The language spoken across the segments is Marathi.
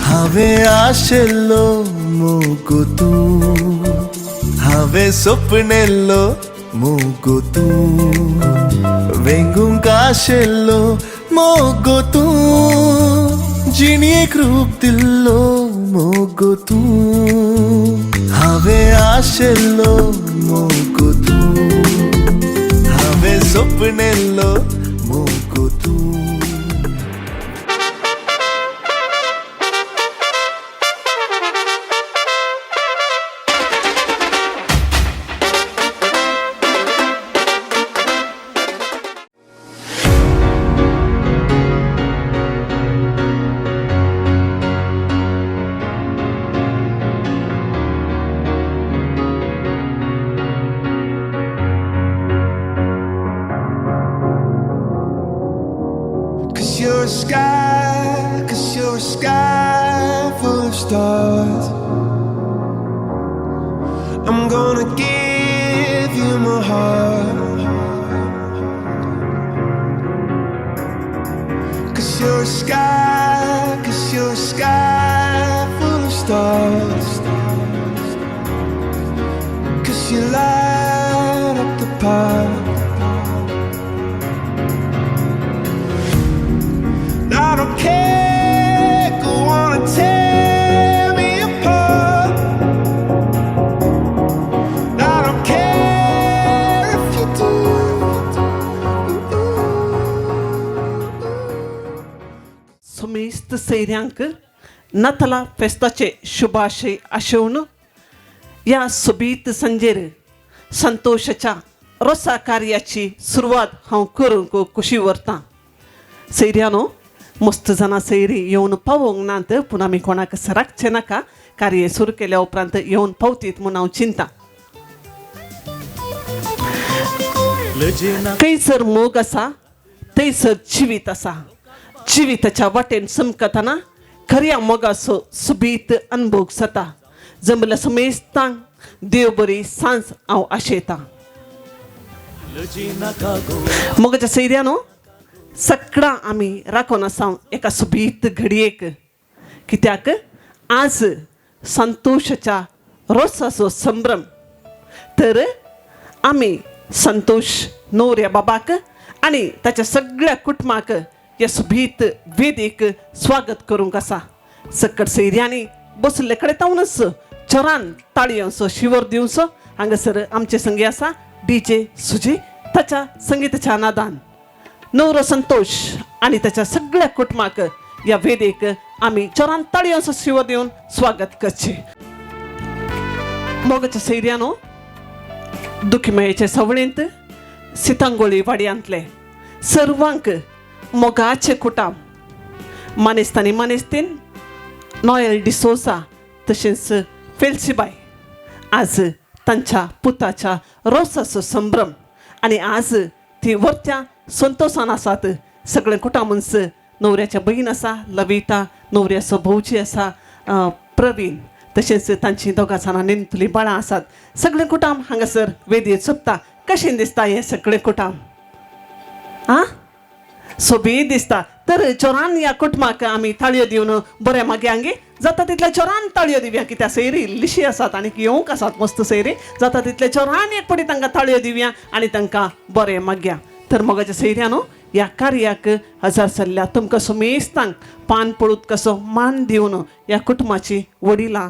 हांवें आशिल्लो मोगो तूं, हांवें सपनिल्लो मोगो तूं, वेंगूंक आशिल्लो मोगो तूं, जिणेक रूप दिल्लो मोगो तूं, हांवें आशिल्लो मोगो तूं, हांवें सपनिल्लो मोगो तूं. Cause you're a sky full of stars. I'm gonna give you my heart. Cause you're a sky full of stars. Cause you light up the path. I don't care, go on and tear me apart. I don't care if you do. सुमेस्त सैर्यांक नथला फेस्ताचे शुभाशय आशेवन या सोबीत संजेर संतोषाच्या रोसा कार्याची सुरवात हांव करूंक खुशी व्हरतां. सैर्यानो, मस्त जाणां सैरी येवन पावोंक नात, पूण आमी कोणाक सराकचे नाका. कार्य सुरू केल्या उपरांत येवन पावतीत म्हूण हांव चिंतां. खंयसर मोग आसा थंयसर जिवीत आसा. जिविताच्या वाटेन चमकतना खऱ्या मोगाचो सुबीत अनुभव जाता. जमल्या समेस्तांक देव बरी सांज हांव आशेतां. मोगाच्या सैर्यानो, सगळां आमी राखून आसा एका सुबीत घडयेक. कित्याक आज संतोषाच्या रोसाचो संभ्रम. तर आमी संतोष न्हवऱ्या बाबाक आनी ताच्या सगळ्या कुटुंबाक ह्या सुबीत वेदीक स्वागत करूंक आसा. सकट सैर्यांनी बसले कडेन तावनच चोरान ताळयांचो शिवर दिवचो. हांगासर आमचे संगी आसा DJ सुजी. ताच्या संगीताच्या नादान नवरो संतोष आणि त्याच्या सगळ्या कुटुंबाक या वेदेक आम्ही चोरान ताळयांचो शिवर दिवन स्वागत करचे. मोगाच्या सैर्यानो, दुखमेळेच्या सवळेंत सितांगोळी वाड्यांतले सर्वांक मोगाचे कुटाम मानेस्तांनी मानेस्तीन नॉयल डिसोसा तशेंच फेल्सीबाई आज तांच्या पुताच्या रोसाचो संभ्रम. आणि आज ती वरच्या संतोषान आसात. सगळे कुटामन्स न्हवऱ्याच्या बहीण आसा लविता, न्हवऱ्याचो भोवजी आसा प्रवीण, तशेंच तांची दोगां जाणां नेणतुली बाळां आसात. सगळे कुटाम हांगासर वेदयेर चुकता. कशें दिसता हे सगळे कुटाम? सोबीत दिसता. तर चोरान ह्या कुटुंबाक आमी ताळयो दिवन बऱ्या माग्यांगे जाता तितल्या चोरान ताळयो दिवया. कित्याक सैरी लिशी आसात आनी येवंक आसात मस्त सैरी. जाता तितले चोरान एक पटी तांकां ताळयो दिवया आनी तांकां बरें मागया. तर मोगाच्या सैर्यानो, ह्या कार्याक हजार सल्ल्या तुमकां सुमेस्तांक पान पळूत कसो मान दिवन ह्या कुटुंबाची वडिलां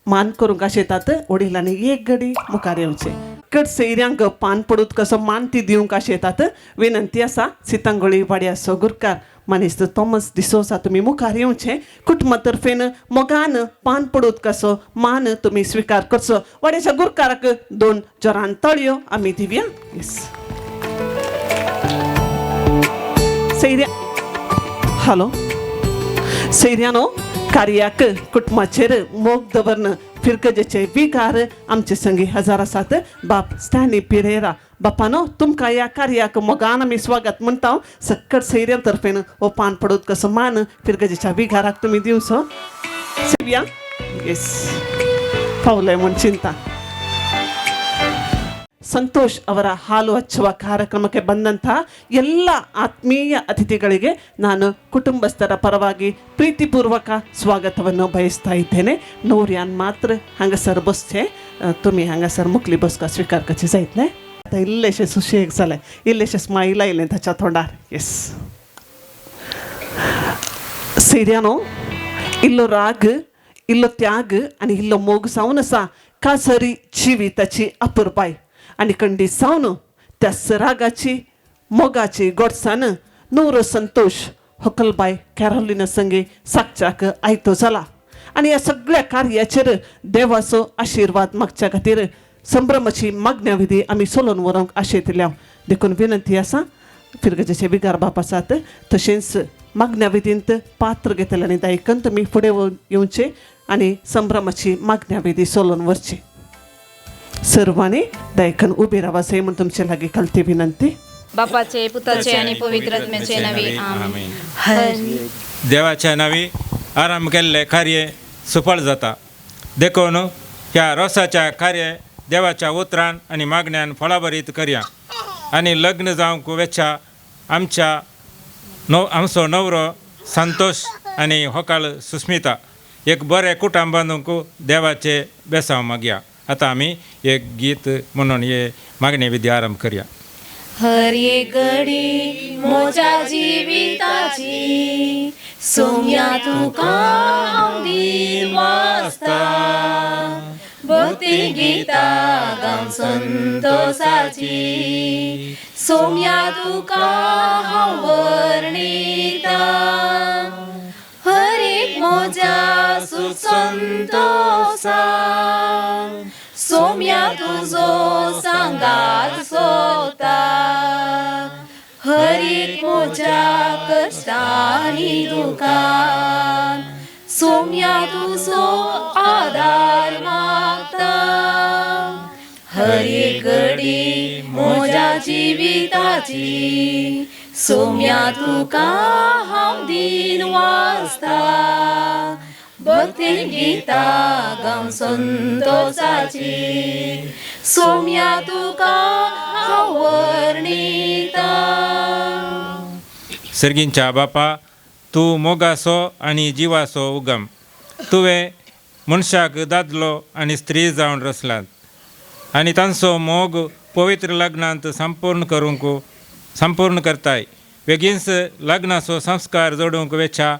मान करूंक आशेतात. वडिलांनी एक घडी मुखार येवचें. कट सैर्यांक पान पडूत कसो मान ती दिवंक आशेतात. विनंती आसा सितांगोळी वाड्याचो गुरकार मनीस थॉमस डिसोसा तुमी मुखार येवचें. कुटुंबा तर्फेन मोगान पान पडूत कसो मान तुमी स्विकार करचो. वाड्याच्या गुरकाराक 2 जोरान ताळयो आमी दिवया. येस सैर्या. हॅलो सैर्यानो, कार्याक कुटुंबाचेर मोग दवरन फिरकजेचे विकार आमचे संगी हजार आसात. बाप स्टॅनी पिरेरा. बापानो, तुमकां ह्या कार्याक मोगान आमी स्वागत म्हणटा. सकट सैर्या तर्फेन हो पान पडूत कसो मान फिरकजेच्या विकाराक तुमी दिवचो. सेव्या. येस पावले म्हूण चिंता. ಸಂತೋಷ್ ಅವರ ಹಾಲು ಹಚ್ಚುವ ಕಾರ್ಯಕ್ರಮಕ್ಕೆ ಬಂದಂತಹ ಎಲ್ಲ ಆತ್ಮೀಯ ಅತಿಥಿಗಳಿಗೆ ನಾನು ಕುಟುಂಬಸ್ಥರ ಪರವಾಗಿ ಪ್ರೀತಿಪೂರ್ವಕ ಸ್ವಾಗತವನ್ನು ಬಯಸ್ತಾ ಇದ್ದೇನೆ. नवऱ्यान मात्र हांगासर बसचे तुम्ही हांगासर मुखली बसका स्वीकार करचे जायतले. आता इल्लेशे सुशेग जाले, इल्लेशे स्माईल आयले ताच्या तोंडार. येस सेर्यानो, इल्लो राग, इल्लो त्याग आणि इल्लो मोग जावन आसा कासरी जिविताची अपुरबाय आणि खंडीत जावन त्या रागाची मोगाची गोडसाण नवरो संतोष हकलबाय कॅरोलिना संगे सागच्याक आयतो जाला. आणि या सगळ्या कार्याचेर देवाचो आशिर्वाद मागच्या खातीर संभ्रमाची मागण्या विधी आमी सोलोवन व्हरोंक आशेंतल्या. देखून विनंती आसा फिरगजेचे बिगार बाप आसात तशेंच मागण्या विधींत पात्र घेतल्यानी दायकन तुमी फुडें येवचे आनी संभ्रमाची मागण्या विधी सोलोवन व्हरची. सर्वांनी दायकन उबे रावा असे म्हणून तुमचे लागी कळती विनंती. बापाचे पुत्राचे आणि पवित्र आत्म्याचे नावे आमेन. देवाच्या नावी आराम केल्ले कार्य सफळ जाता. देखून ह्या रोसाच्या कार्य देवाच्या उतरान आणि मागण्यान फळाभरीत करया आणि लग्न जावंक वेच्या आमचो नवरो संतोष आणि होकाळ सुस्मिता एक बरें कुटुंब बांदूंक देवाचे बेसांव मागया. आता आमी एक गीत म्हणून हे मागणे विधी आरंभ करया. हर एक घडी मोजा जिविताची सोम्या तुका हांव दिन वाचता. भक्ती गीता गावन संतोषाची सोम्या तुका हांव वर्णिता. हर एक मोजा सुख संतोषा सोम्या तुझो सांगात सोता. हर एक मोजा कष्टानी दुकान सोम्या तुझो आधार मागता. हर एक घडी मोजा जिविताची सोम्या तुका हांव दिन वाचता. भक्ती गीता गावन संतोषाची सोम्या तुका हांव वर्णिता. सर्गींच्या बापा, तूं मोगाचो आनी जिवाचो उगम. तुवें मनशाक दादलो आनी स्त्री जावन रचलात आनी तांचो मोग पवित्र लग्नांत संपूर्ण करताय. बेगीनच लग्नाचो संस्कार जोडूंक वेच्या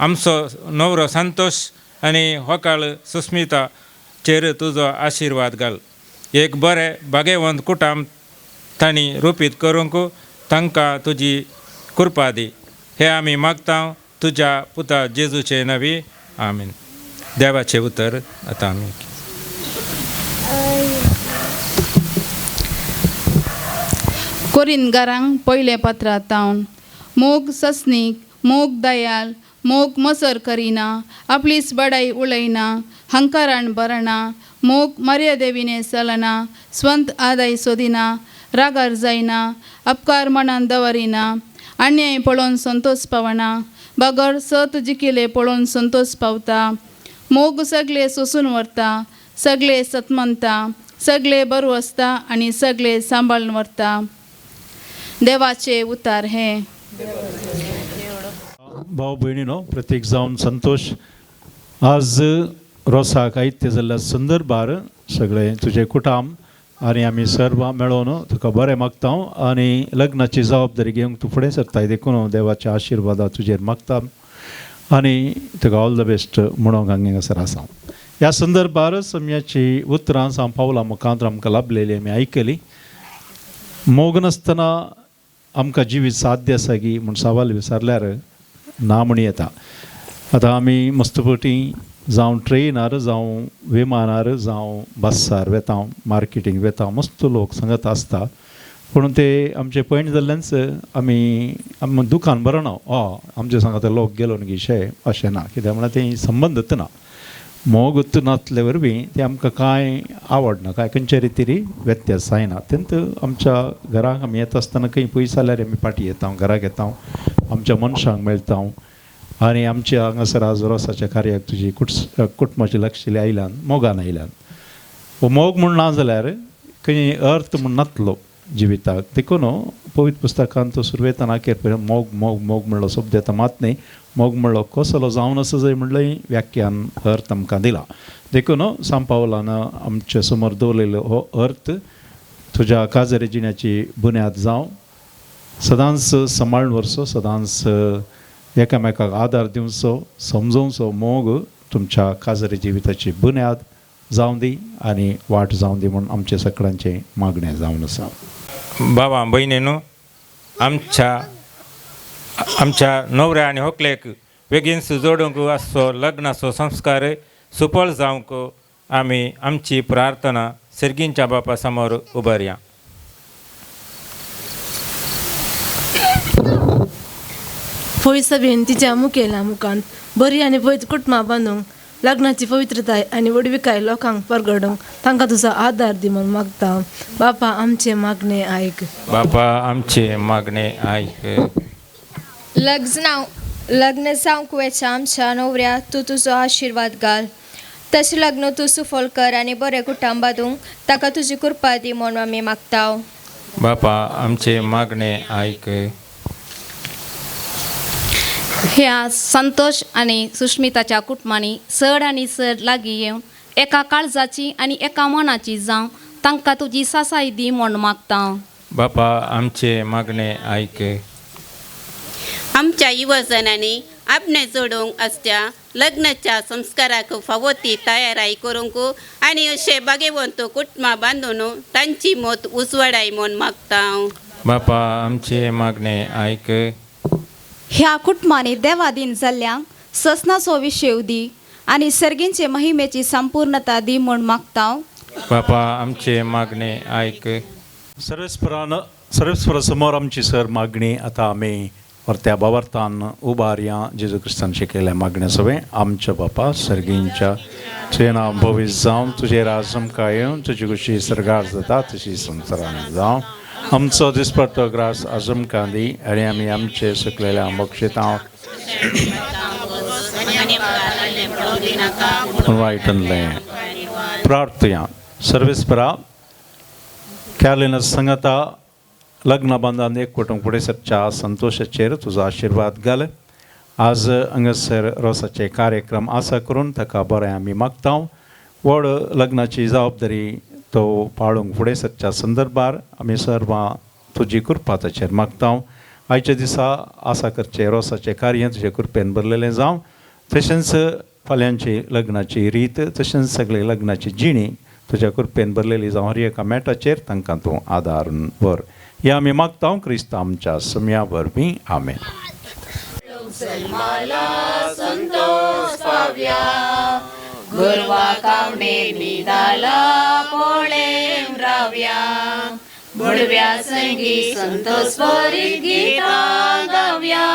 आमचो नवरो संतोष आनी होकाळ सुस्मिता चेर तुजो आशिर्वाद घाल. एक बरें भाग्यवंत कुटुंब तांणी रुपीत करूंक तांकां तुजी कृपा दी. हे आमी मागता तुज्या पुता जेजूचे नवी आमीन. देवाचे उतर आतां आमी कोरिंदकारांक पयले पत्रांत तावन मोग सस्नीक, मोग दयाल, मोग मसर करिना, आपलीच बडाई उलयना, हंकारान भरणा, मोग मर्यादेविने चलना, स्वंत आदाय सोदिना, रागार जायना, अपकार मनान दवरिना, अन्याय पळोवन संतोष पावना, बगर सत जिकिले पळोवन संतोष पावता. मोग सगळे सोसून व्हरता, सगळे सतमंता, सगळे बरो आसता आनी सगळे सांबाळून व्हरता. देवाचे उतार हे. भाव भयणीनो, प्रत्येक जावन संतोष आज रोसाक आयित्य जाल्ल्या संदर्भार सगळे तुजे कुटुंब आनी आमी सर्व मेळोवन तुका बरें मागता आनी लग्नाची जबाबदारी घेवंक तूं फुडें सरताय. देखून देवाचे आशिर्वाद तुजेर मागता आनी तुका ऑल द बेस्ट म्हणूंक हांगासर आसा. ह्या संदर्भार सम्याची उतरां जावं पावलां मुखांतर आमकां लाभलेली आमी आयकली. मोग नासतना आमकां जिवीत साध्य आसा की म्हूण सवाल विचारल्यार ना म्हणी येता. आतां आमी मस्तपटी जावं ट्रेनार जावं विमानार जावं बसार वेता, मार्केटींग वेता, मस्त लोक सांगत आसता. पूण ते आमचे पयण जाल्ल्यानच आमी दुकान बरें ना आमचे सांगता लोक गेलो न्ही शे अशें ना. कित्याक म्हळ्यार ते संबंदच ना. मोग नासले वरवीं ते आमकां कांय आवडना, कांय खंयचे रितीरी व्यत्यास जायना. तेंत आमच्या घराक आमी येता आसतना खंय पयस जाल्यार आमी फाटीं येता, घराक येता, आमच्या मनशांक मेळटा आनी आमच्या हांगासर आज रोसाच्या कार्याक तुजी कुटुंबाची लक्षली आयल्यान मोगान आयल्यान. मोग म्हूण ना जाल्यार खंय अर्थ म्हण नातलो जिविताक देखून पवित्र पुस्तकांत तो सुरवेताना केर मोग मोग मोग म्हणलो शब्द येता मात न्ही मोग म्हणलो कसलो जावन आसा जंय म्हणलें व्याख्यान अर्थ आमकां दिला देखून सांत पावलान आमचे समोर दवरलेलो हो अर्थ तुज्या काजरे जिण्याची बुन्याद जावं सदांच सांबाळून व्हरचो सदांच एकामेकाक आदार दिवचो समजोवचो मोग तुमच्या काजरे जिविताची बुन्याद जावं दी आनी वाट जावं दी म्हणून आमचे सगळ्यांचें मागणें जावन आसा बाबा भयणीनो आमच्या नवऱ्या आनी व्हंकलेक बेगीन जोडूंक असो लग्नाचो संस्कार सुफळ जावंक आमी आमची प्रार्थना सर्गींच्या बापा समोर उबारया. पवित्र सभेन तिच्या मुखेल्या मुखांत बरी आनी पवित्र कुटुंबां बांदूंक लग्नाची पवित्रताय आनी वडविकाय लोकांक परगडूंक तांकां तुजो आदार दी म्हूण मागता. बापा आमचे मागणे आयक. बापा आमचे मागणे आयक. लग्न जावंक वेच्या आमच्या नवऱ्या तूं तुजो आशिर्वाद घाल. तशें लग्न तूं सुफल कर आनी बरें कुटुंब बांदूंक ताका तुजी कृपा दी म्हूण आमी मागता. बापा आमचे मागणे आयक. ह्या संतोष आणि सुष्मिताच्या कुटुंबांनी चड आनी चड लागीं येवन एका काळजाची आनी एका मनाची जावं तांकां तुजी सासाय दी म्हूण मागता. बापा आमचे मागणे आयक. आमच्या युवजनांनी आपणे जोडूंक आसच्या लग्नाच्या संस्काराक फावो ती तयाराय करूंक आनी अशे बागेवंत कुटुंबां बांदून तांची मोत उजवाडाय म्हूण मागता. बापा आमचे मागणे आयक. ह्या कुटुंबांनी देवाधीन जाल्ल्यांक ससनाचो विशेव दी आनी सर्गींचे महिमेची संपूर्णता दी म्हूण मागता. बापा आमचे मागणे आयक. सर्वेस्परा समोर आमची सर मागणी आतां आमी परत्या बाबार्थान उबारया. जेजू क्रिस्तान शिकयल्या मागण्या सवे आमच्या बापा सर्गींच्या तुजें नांव भवित जावं तुजें राज आमकां येवं तुजी खुशी सरगार जाता तशी संवसारान जावं. आमचो दिसपडटो ग्रास आज आमकां दी आनी आमी आमचे सुकलेल्या बक्षिता वायटनलें प्रार्थया. सर्वेस्परा केल्लें संगता लग्न बांदान एक कुटुंब फुडें सरच्या संतोशाचेर तुजो आशिर्वाद घाल. आज हांगासर रोसाचे कार्यक्रम आसा करून ताका बरें आमी मागता. व्हड लग्नाची जबाबदारी तो पाळूंक फुडें सरच्या संदर्भार आमी सर्वां तुजी कृपा ताचेर मागता. आयच्या दिसा आसा करचे रोसाचें कार्य तुजे कृपेन भरलेलें जावं. तशेंच फाल्यांची लग्नाची रीत तशेंच सगळे लग्नाची जिणी तुज्या कृपेन भरलेली जावं. हर एका मेटाचेर तांकां तूं आदार व्हर. हे आमी मागता क्रिस्त आमच्या सम्या वरवीं. आमेन. गुरवा कावणे निदाला पोळेम राव्या बुडव्या संगी संतोष बरी गीता गाव्या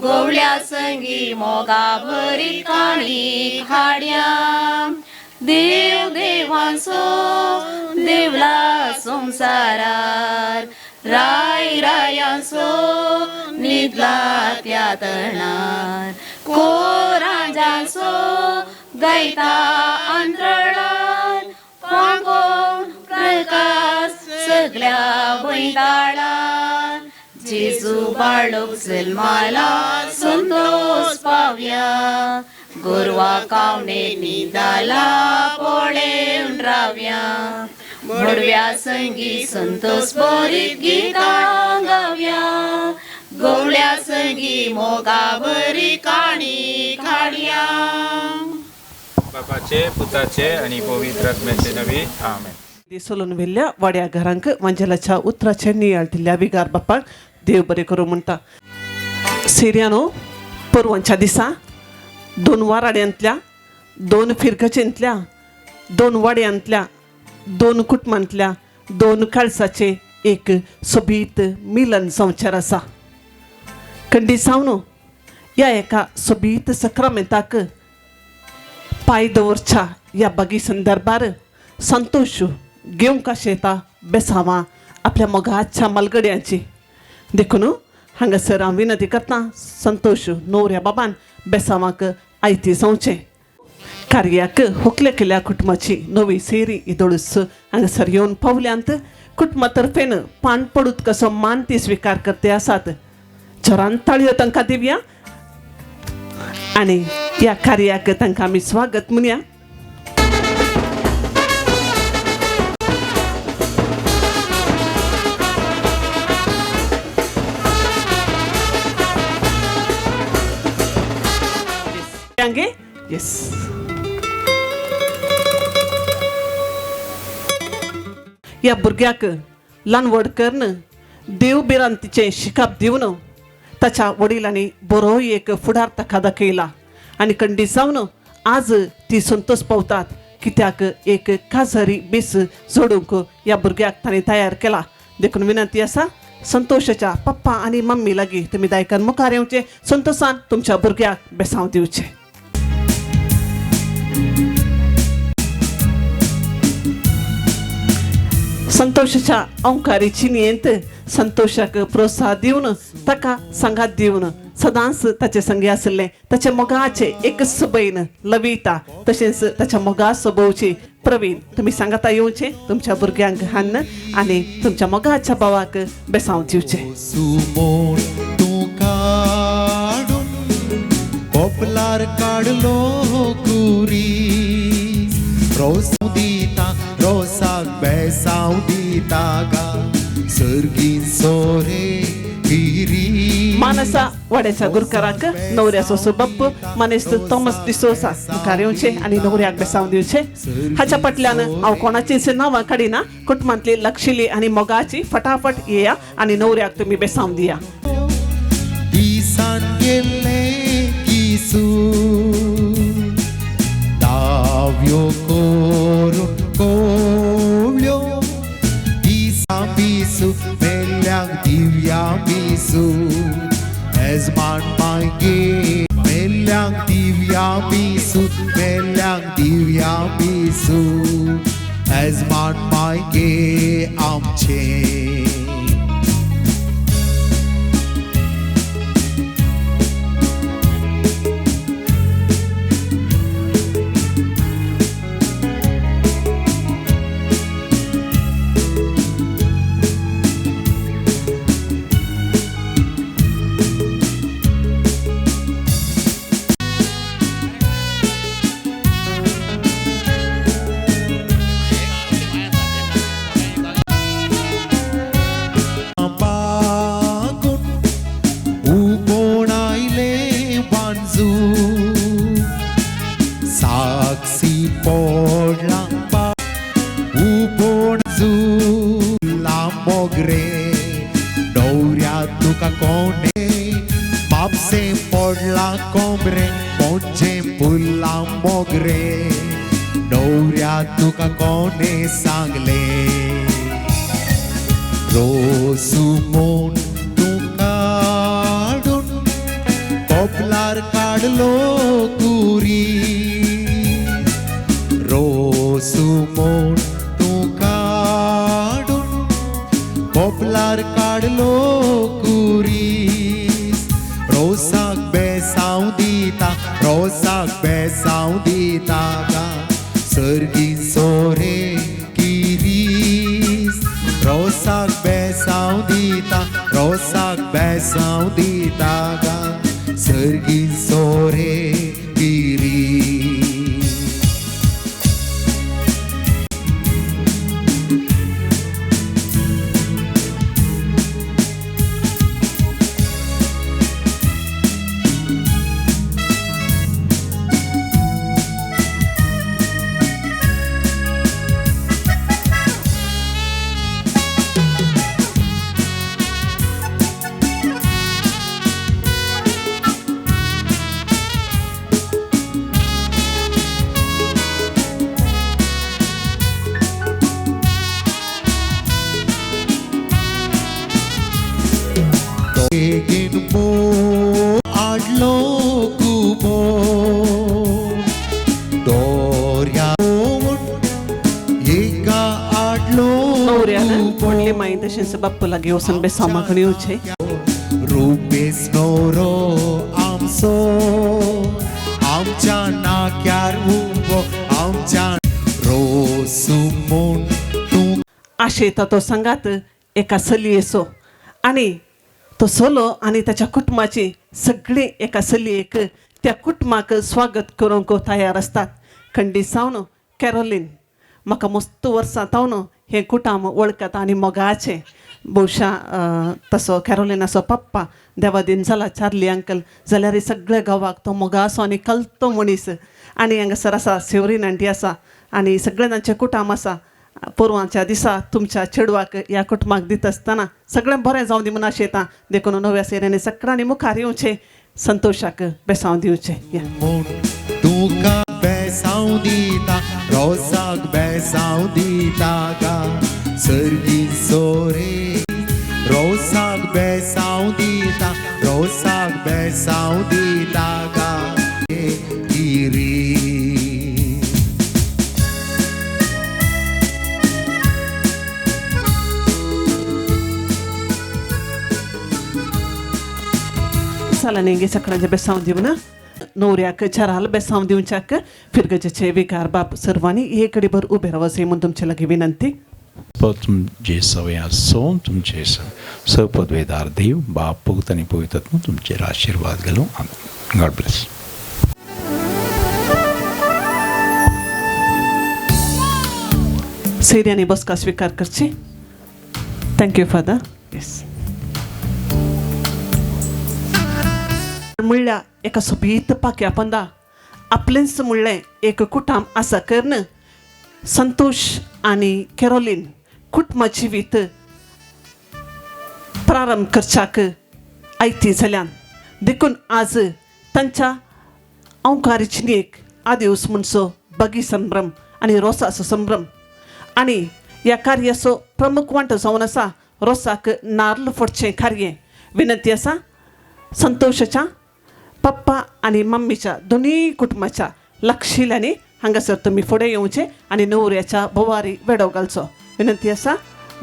गोवळ्या संगी मोगा भरी काणी हाड्या देव देवांचो देवला संसारार राय रायांचो निदला त्या तणार कोरांजांचो गायता अंतराळार पांगोन प्रकाश सगळ्या वैताळार जेजू बाळोक जल्माला संतोष पावया गोरवा कावणे निदाला पोळेन राव्या मोडव्या संगी संतोष बरी गीता गाव्या गोवळ्या संगी मोगा बरी काणी काढया. बापाचे पुताचे आणि पवित्र आत्म्याचे नवे आमेन. दिसोलून व्हेल्ल्या वाड्या घरांक मंजलाच्या उतराचे नियाळ दिल्ल्या विगार बापाक देव बरें करूं म्हणटा. सिरियानो परवांच्या दिसा 2 वाराड्यांतल्या 2 फिरकचेंतल्या 2 वाड्यांतल्या 2 कुटुंबांतल्या 2 काळसाचे एक सोबीत मिलन संवचार आसा. खंडी सावन ह्या एका सोबीत सक्रामेंताक पांय दवरच्या ह्या बागी संदर्भार संतोष घेवंक येता बेसांवां आपल्या मोगाच्या मलगड्यांची. देखून हांगासर हांव विनंती करता संतोष न्हवऱ्या बाबान बेसांवाक आयती जावचें. कार्याक होकल्या केल्या कुटुंबाची नवी सेरी इदोळूस हांगासर येवन पावल्यांत कुटुंबातर्फेन पान पडूत कसो मान ती स्वीकार करते आसात. जोरान ताळयो तांकां दिवया आणि या कार्याक तांकां आमी स्वागत म्हणया. येस या भुरग्याक ल्हान व्हड करन देव बिरान तिचें शिकाप दिवन ताच्या वडिलांनी बरो एक फुडार ताका दाखयला आनी खंडीत जावन आज ती संतोष पावतात कित्याक एक काजरी बेस जोडूंक या भुरग्याक ताणें तयार केला. देखून विनंती आसा संतोषाच्या पप्पा आनी मम्मी लागीं तुमी दायकान मुखार येवचें, संतोषान तुमच्या भुरग्याक बेसांव दिवचें. संतोषाच्या अंकारी चिनयेंत संतोषाक प्रोत्साह दिवन ताका संगात दिवन सदांच ताचे संगी आसले ताचे मोगाचे एकच बहीण लविता तशेंच ताच्या मोगा सभोवची प्रवीण तुमी सांगाता येवचें तुमच्या भुरग्यांक हाडन आनी तुमच्या मोगाच्या भावाक बेसांव दिवचें. पोपलार काढलो कुरी रोसाव दिता रोसाक बेसांव दिता गा सर्गीन सोरे पिरी. मानसा वाड्याच्या गुरकाराक नवऱ्याचो सुबप्प मनेस्त थॉमस डिसोसा मुखार येवचें आनी नवऱ्याक बेसांव दिवचें. हाच्या फाटल्यान हांव कोणाचीच नांवां काडिना, कुटुंबांतली लक्षिली आनी मोगाची फटाफट येया आनी नवऱ्याक तुमी बेसांव दिया. दिसान गेले दाव्यो करून कोवल्यो दिसा बिसू मेल्यांक दिव्या बिसू येजमान मागे मेल्यांक दिव्या बिसू मेल्यांक दिव्या बिसू येजमान मागे आमचे. साक्षी पोडला उबोणजूला मोगरे डोऱ्या तुका कोणे बापसे पोडला कोंबरे पोंचे पुल्ला मोगरे डोऱ्या तुका कोणे सांगले रोसुमोन तुका पोपलार काढलो कुरी रोसुमोन तू काढून पोपलार काढलो कुरीस रोसाक बेसांव दिता गा सर्गीन सोरे किरीस रोसाक बेसांव दिता गा सर्गीन सोरे किरीस. आडलो कुबो दोर्या एका आडलो व्हडले माई तशेंच बाप्पू लागीं वचून बेसांव मागून येवचें. रुपेस नोरो आमचो आमच्या नाक्यार अशें तो सांगात एका चलयेचो आनी तो चलो आनी ताच्या कुटुंबाची सगळीं एका चलयेक त्या कुटुंबाक स्वागत करूंक तयार असतात. खंडीत सावन कॅरोलीन म्हाका मस्त वर्सां तावन हें कुटाम वळखता आनी मोगाचें भोवशा तसो कॅरोलिनाचो पप्पा देवादीन जाला चार्ली अंकल जाल्यार सगळ्या गांवाक तो मोगासो आनी कलतो मनीस आनी हांगासर आसा सेवरीन आंटी आसा आनी सगळे तांचे कुटाम आसा. पोरवांच्या दिसा तुमच्या चेडवाक ह्या कुटुंबाक दिता आसतना सगळें बरें जावं दी म्हूण आशेता. देखून नव्या सेरेनी सगळ्यांनी मुखार येवचें संतोशाक बेसांव दिवचें. तुका बेसांव दिता रोसाक बेसांव दिता गा सर्गी सोरे रोसाक बेसांव दिता रोसाक बेसांव दिता गा गिरी. सालानेंगे सगळ्यांचे बेसांव दिवना नवऱ्याक चराल बेसांव दिवच्याक फिरगजेचे विकार बाप सर्वांनी एक कडेभर उबे रावचे म्हणून तुमचे लागी विनंती. तुमचे सवय आसो तुमचे सपदवेदार देव बाप पुगत आनी पवित्रात्मा तुमचेर आशिर्वाद घालूं. God bless. सैर्याने बसका स्वीकार करची. Thank you father. येस म्हणल्या एका सोबीत पाक्या पंदा आपलेंच म्हणलें एक कुटाम आसा कर्ण संतोष आनी कॅरोलीन कुटुंब जिवीत प्रारंभ करच्याक आयती जाल्यान देखून आज तांच्या अवकारीचिनीक आदिवस म्हणचो बगी संभ्रम आनी रोसाचो संभ्रम आनी ह्या कार्याचो प्रमुख वांटो जावन आसा रोसाक नारळ फोडचें कार्य. विनंती आसा संतोषाच्या पप्पा आनी मम्मीच्या दोनी कुटुंबाच्या लागशिल्यांनी हांगासर तुमी फुडें येवचें आनी न्हवऱ्याच्या बोवारी वेडो घालचो. विनंती आसा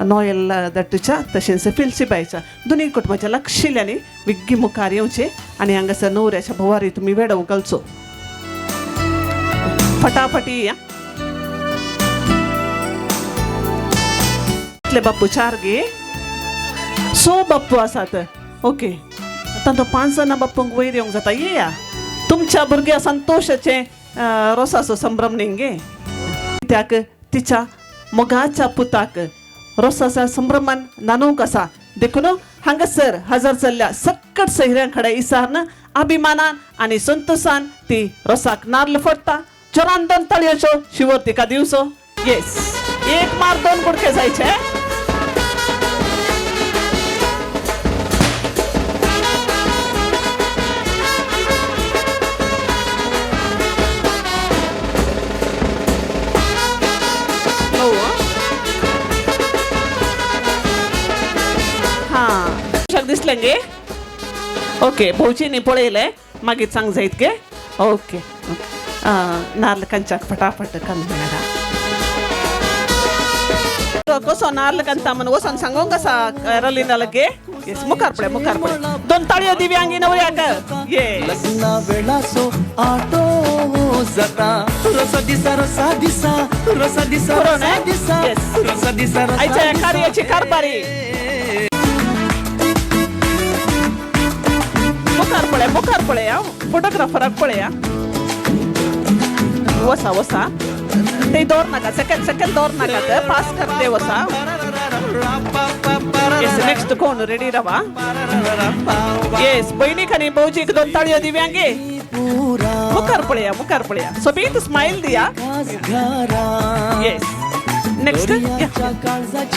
नॉयल दट्टच्या तशेंच फिलसिबायच्या दोनी कुटुंबाच्या लागशिल्यांनी विग्गी मुखार येवचें आनी हांगासर न्हवऱ्याच्या बोवारी तुमी वेडो घालचो. फटाफटी या बाप्पू 4 गे 6 बाप्पू आसात. ओके आतां तो 5 जाणां बाप्पूंक वयर येवंक जाता. येया तुमच्या भुरग्या संतोषाचे रोसाचो संभ्रम न्ही त्याक तिच्या मोगाच्या पुताक रोसाच्या संभ्रमान नानूंक आसा. देखून हांगासर हजर जाल्ल्या सकट सैऱ्यां कडेन इसारन अभिमानान आनी संतोषान ती रोसाक नारळ फोडटा. जोरान 2 ताळयोच्यो शिवर तिका दिवचो. येस एक मार 2 कुडके जायचे. दिसलें गे. ओके भोवजींनी पळयलें मागीर सांग जायत गे. ओके नारळ कंचाक फटाफट कंदा कसो नारळ कंता म्हणून वचोन सांगूंक आसा कॅरोलिनाला गे. येस मुखार पळय मुखार पळय 2 ताळयो दिव्यांगी नवऱ्याक. येस लग्ना वेळाचो आटो जाता रोसा दिसा रोसा दिसा रोसा दिसा रोसा दिसा रोसा दिसा आयच्या कार्याची कारभारी मुखार पळय फोटोग्राफराक पळय वसा वसा ते दौर नाका सेकंड दौर नाका पास करते वसा. येस नेक्स्ट कोण रेडी रावा. येस बहिणीक आनी भौजीक 2 ताळयो दिव्यांगे मुखार पळया सोबीत स्माइल दिया. येस नेक्स्ट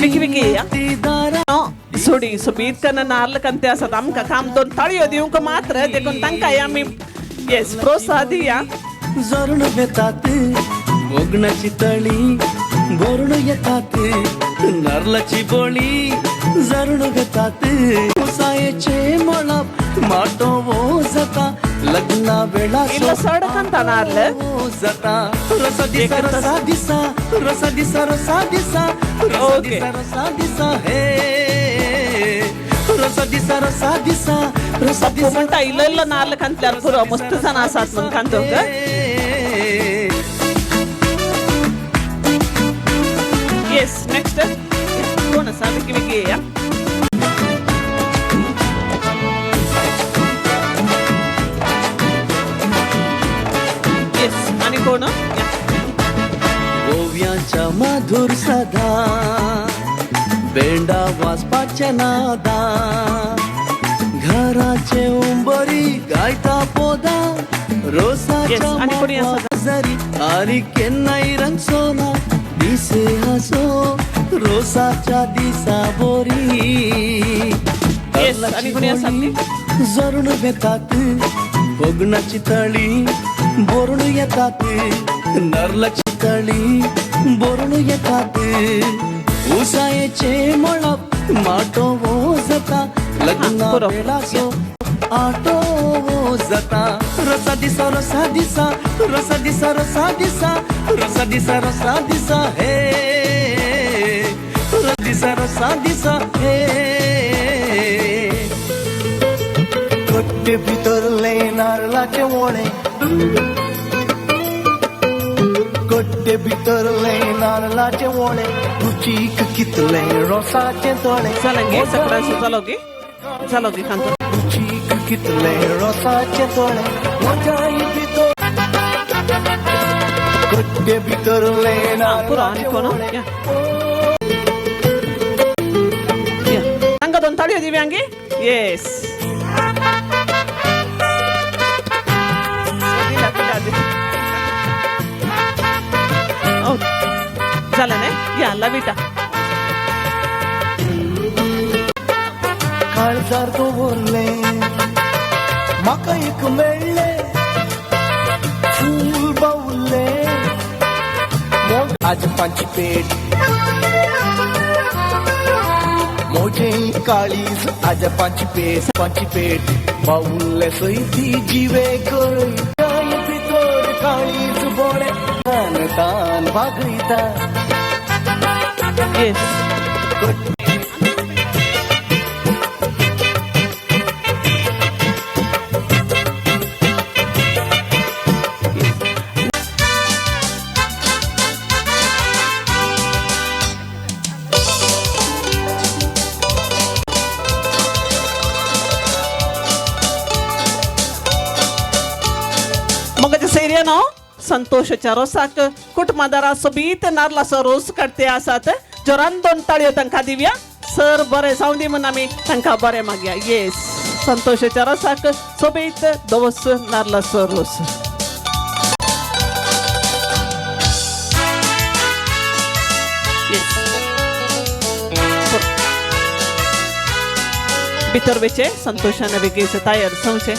विकी विकी सोडी सोबीत कन्न नारळ कंते आसात आमकां काम 2 ताळयो दिवंक मात्र देखून तांकां आमी येस प्रोत्साहन दिया. जोरून येतात बोगणाची तळी गोरून येतात नारळाची बोळी जरून घेतात सायेचे मळप माटो वो जाता लग्ना वेळा सडकंता नारळ जाता रोसा दिसा रोसा दिसा रोसा दिसा रोसा दिसा रोसा दिसा हे रोसा दिसा रोसा दिसा रोसा दिसा म्हणटा इल्लो नारळ कांतल्यार पुरो मस्त जाण आसात म्हणून कांतोक. येस नेक्स्ट कोण आसा विकी विकी येया येस आणि कोण या. ओव्यांच्या मधुर सदा बेंडा वाजपाच्या नादा घराचे उंबरी गायता पोदा Yes, आणि कोणी असं? रोसाच्या जरी आणि केन्नाई रंग सोना दिसे हसो रोसाच्या दिसा बोरी Yes, आणि कोणी असं? जरून घेतात भोगणाची तळी बोरून येतात नरलाची तळी बोरून येतात उसायेचे मळप माटो वो जाता लग्ना पुरो. वेळासो आटो वो जाता रसा दिसा रसा दिसा रसा दिसा रसा दिसा रसा दिसा रसा दिसा हे रसा दिसा रसा दिसा हे कट्टे भितरले नारळाचे वोळे कट्टे भितरले नारळाचे वोळे रुचीक कितले रोसाचे तोळे चला गे सकाळचं चालो गे कांतो रुचीक कितले रोसाचे तोळे मजाई भितर कट्टे भितरले पुरो आणि कोण नारळाचे या. या. तांकां 2 ताळयो दिव्यांगी येस झालं नाही या लविटा काळजार तो बोलले म्हाका एक मेळ्ळे फूल बावले मोग आज पांची पेट मोजे काळीज आज पांची पेट बावले सैती जिवे कळई काय भितर काळीज बोळे तान तान भागयता येस मग सैर्य नो संतोषच्या रोसाक कुटुंबादारा सोबीत नारलासो रोस काडते आसात जोरान 2 ताळयो तांकां दिवया सर बरें जावं दी म्हण आमी तांकां बरें मागया येस संतोषच्या रोसाक सोबीत दोस नारलासो रोस भितर वेचे संतोषान बेगीच तयार संशय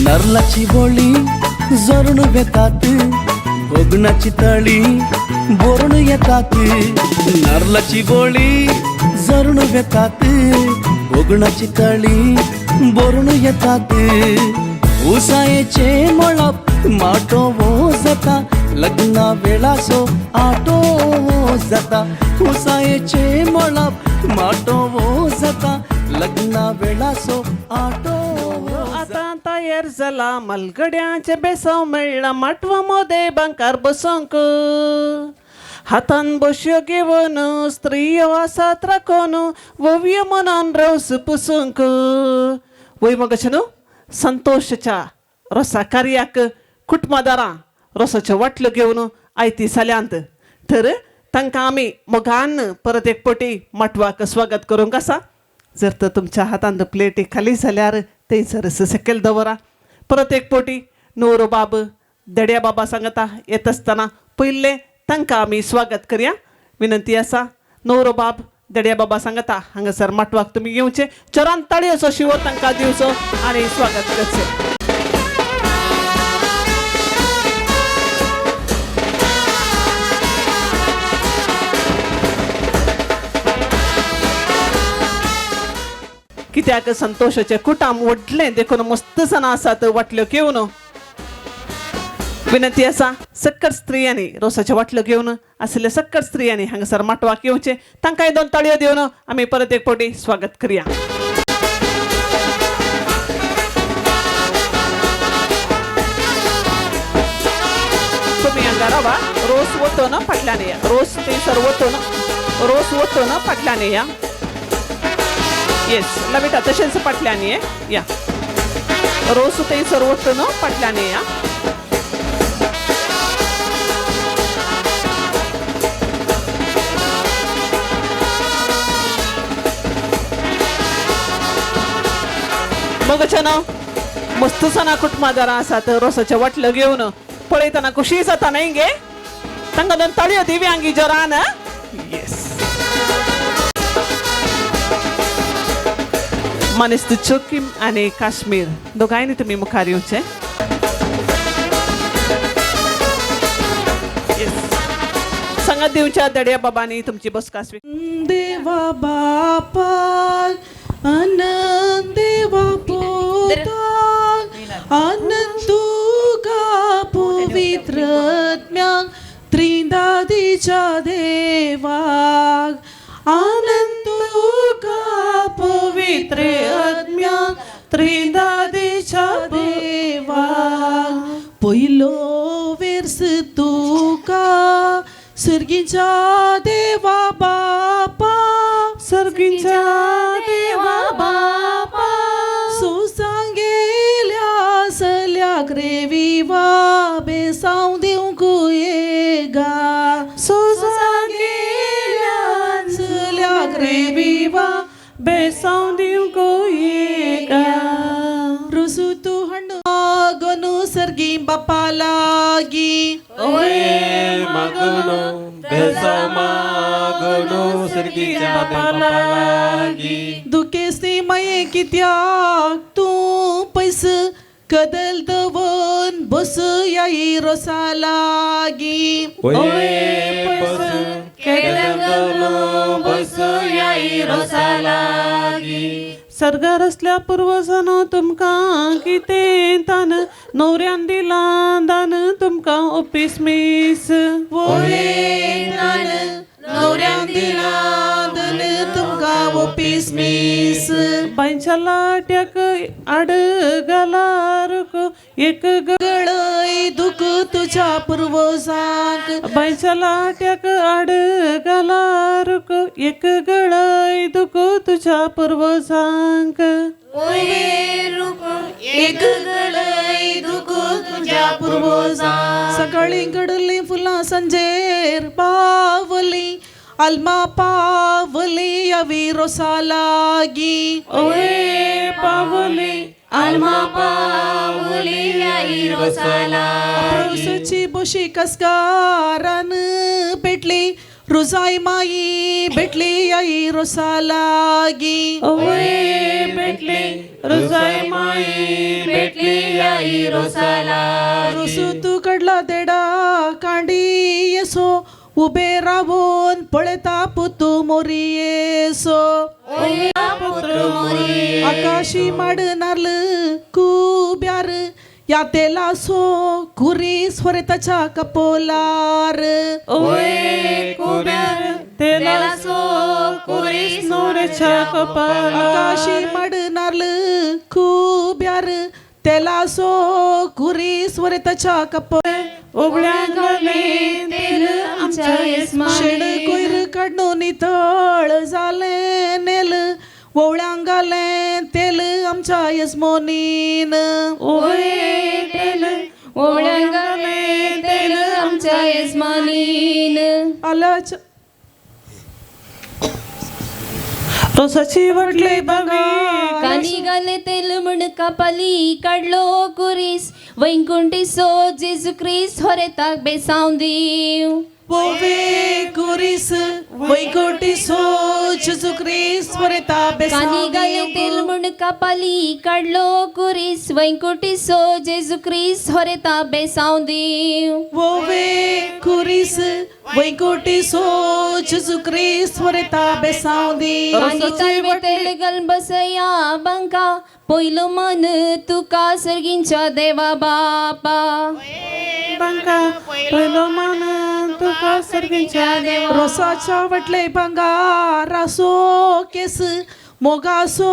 नरलाची बोळी जरून घेतात भोगणाची तळी बोरून येतात नरलाची बोळी जरून घेतात भोगणाची तळी बोरून येतात उसायेचे मळप माटो वो जाता लग्ना वेळासो आटो वो जाता उसायेचे मळप माटो वो जाता लग्ना वेळासो आटो आता तयार झाला मलगड्याचे बेसव मेळ्ळा माटवा मोदे बंकार बसोंक हातान बश्यो घेवन स्त्री वासात राखून वव्य मनान रस पुसूंक वय मग संतोषच्या रोसा कार्याक कुटुंबादारां रोसाच्यो वाटल्यो घेवन आयती साल्यांत तर तांकां आमी मोगान परत एक पटी माटवाक स्वागत करूंक आसा जर तर तुमच्या हातान प्लेटी खाली जाल्यार ते सरस सकयल दवरा परत एक पोटी नवरो बाब दड्या बाबा सांगता येत आसतना पयले तांकां आमी स्वागत करया विनंती आसा नवरो बाब दड्या बाबा सांगता हांगासर माटवाक तुमी येवचे चोरान ताळयोचो शिवो तांकां दिवचो आनी स्वागत करचें कित्याक संतोषाचे कुटाम व्हडलें देखून मस्त सण आसात वाटल्यो घेवन विनंती आसा सक्कट स्त्रियांनी रोसाच्यो वाटल्यो घेवन आसले सक्कट स्त्रियांनी हांगासर माटवाक येवचें तांकांय 2 ताळयो दिवन आमी परत एक फावटी स्वागत करया हांगा रावा रोस वतो ना फाटल्यान या रोस थंयसर वतो ना रोस वतो ना फाटल्यान या येस लविटा तशेंच फाटल्यान या रोस थंयसर वतो ना फाटल्यान या मगच्यान मस्त सणा कुटुंबादारां आसात रोसाच्या वाटलं घेवन पळयतना खुशी जाता न्ही गे तांकां दोन ताळयो दिव्यांगी जोरान येस मनिस्त चोकीम आनी काश्मीर दोगांयनी तुमी मुखार येवचे सांगात दिवच्या दड्या बाबांनी तुमची बसका देवा बापा आनंद देवा पोता आनंद तुका पवित्रत्म्याक त्रिदादीच्या देवाक आनंद तुका पवित्र आत्म्याक त्रिदादीच्या देवाक पयलो वेर्स तुका सर्गीच्या देवा बापा सर्गीच्या देवा बापा सुसांगेल्या सल्याक रे विवा बेसांव दिवंक येगा सुसांगेल्या सल्याक रे विवा बेसांव दिवंक येगा रुसू तू हंडू गनु सर्गी बापा लागी ओए मागनो बेसाव मागनो सर्गीच्या बापा लागी दुखेस्ती माये कित्याक तूं पयस कदल दवन बस याई रोसा लागी ओए बस याई रोसा लागी सर्गार असल्या पुर्वजानो तुमकां कितें तान नवऱ्यान दिला दान तुमकां ओपीस मीस नवऱ्यान दिला दान तुमकां ओपीस मीस बांयच्या लाट्याक आड घालारक एक गळय दुख तुझ्या पुर्वजांक बांयच्या लाट्याक आड घालारक एक गळय दुख तुझ्या पुर्वजांक एक गळय दुख तुझ्या पुर्वजांक सकाळी घडली फुलां संजेर पावली आल्मा पावली यावी रोसा लागी ओए पावली आल्मा पावली याई रोसा लागी बोशी कसकारान पेटली रुजाई माई भेटली याई रोसा लागी ओए भेटली रुजाई माई भेटली याई रोसा लागी रुसू तू कडला देडा कांडी येसो उबे रावून पळयता पुतू मोरी येसो आकाशी माड नारल कुब्यार या तेला सो कुरी स्वरताच्या कपोलार ओए कुब्यार तेला सो कुरी स्वरताच्या कपोलार आकाशी माड नारल कुब्यार तेला सो कुरी स्वरताच्या कपोलार ओबळ्यांक घाले तेल आमच्या येसमानी शेड कोयर काढून नितळ जाले नेल ओवळ्यांक घाले तेल आमच्या येसमोनीन ओए तेल ओबळ्यांक घाले तेल आमच्या येसमानीन आलाच रोसाची वडले बघा कानी गाले तेल म्हण कापाली काढलो कुरीस वैकुंठी सो जेजू ख्रिस्त होरेताक बेसांव दिव पोवे कुरीस वैकोटी सो जेजू ख्रिस्त वरेता कानी गाले तेल बेसांव म्हण कापाली काढलो कुरीस वैकुंठी सो जेजू ख्रिस्त होरेता बेसांव दिव पोवे कुरीस वैकोटी सो जेजू ख्रिस्त वरेता बेसांव दी कानी तालवे तेल घाल बसया बंका पयलो मन तुका सर्गींच्या देवा बापा बंका पयलो मन तुका सर्गींच्या देवा रोसाच्या वटले भांगार असो केस मोगासो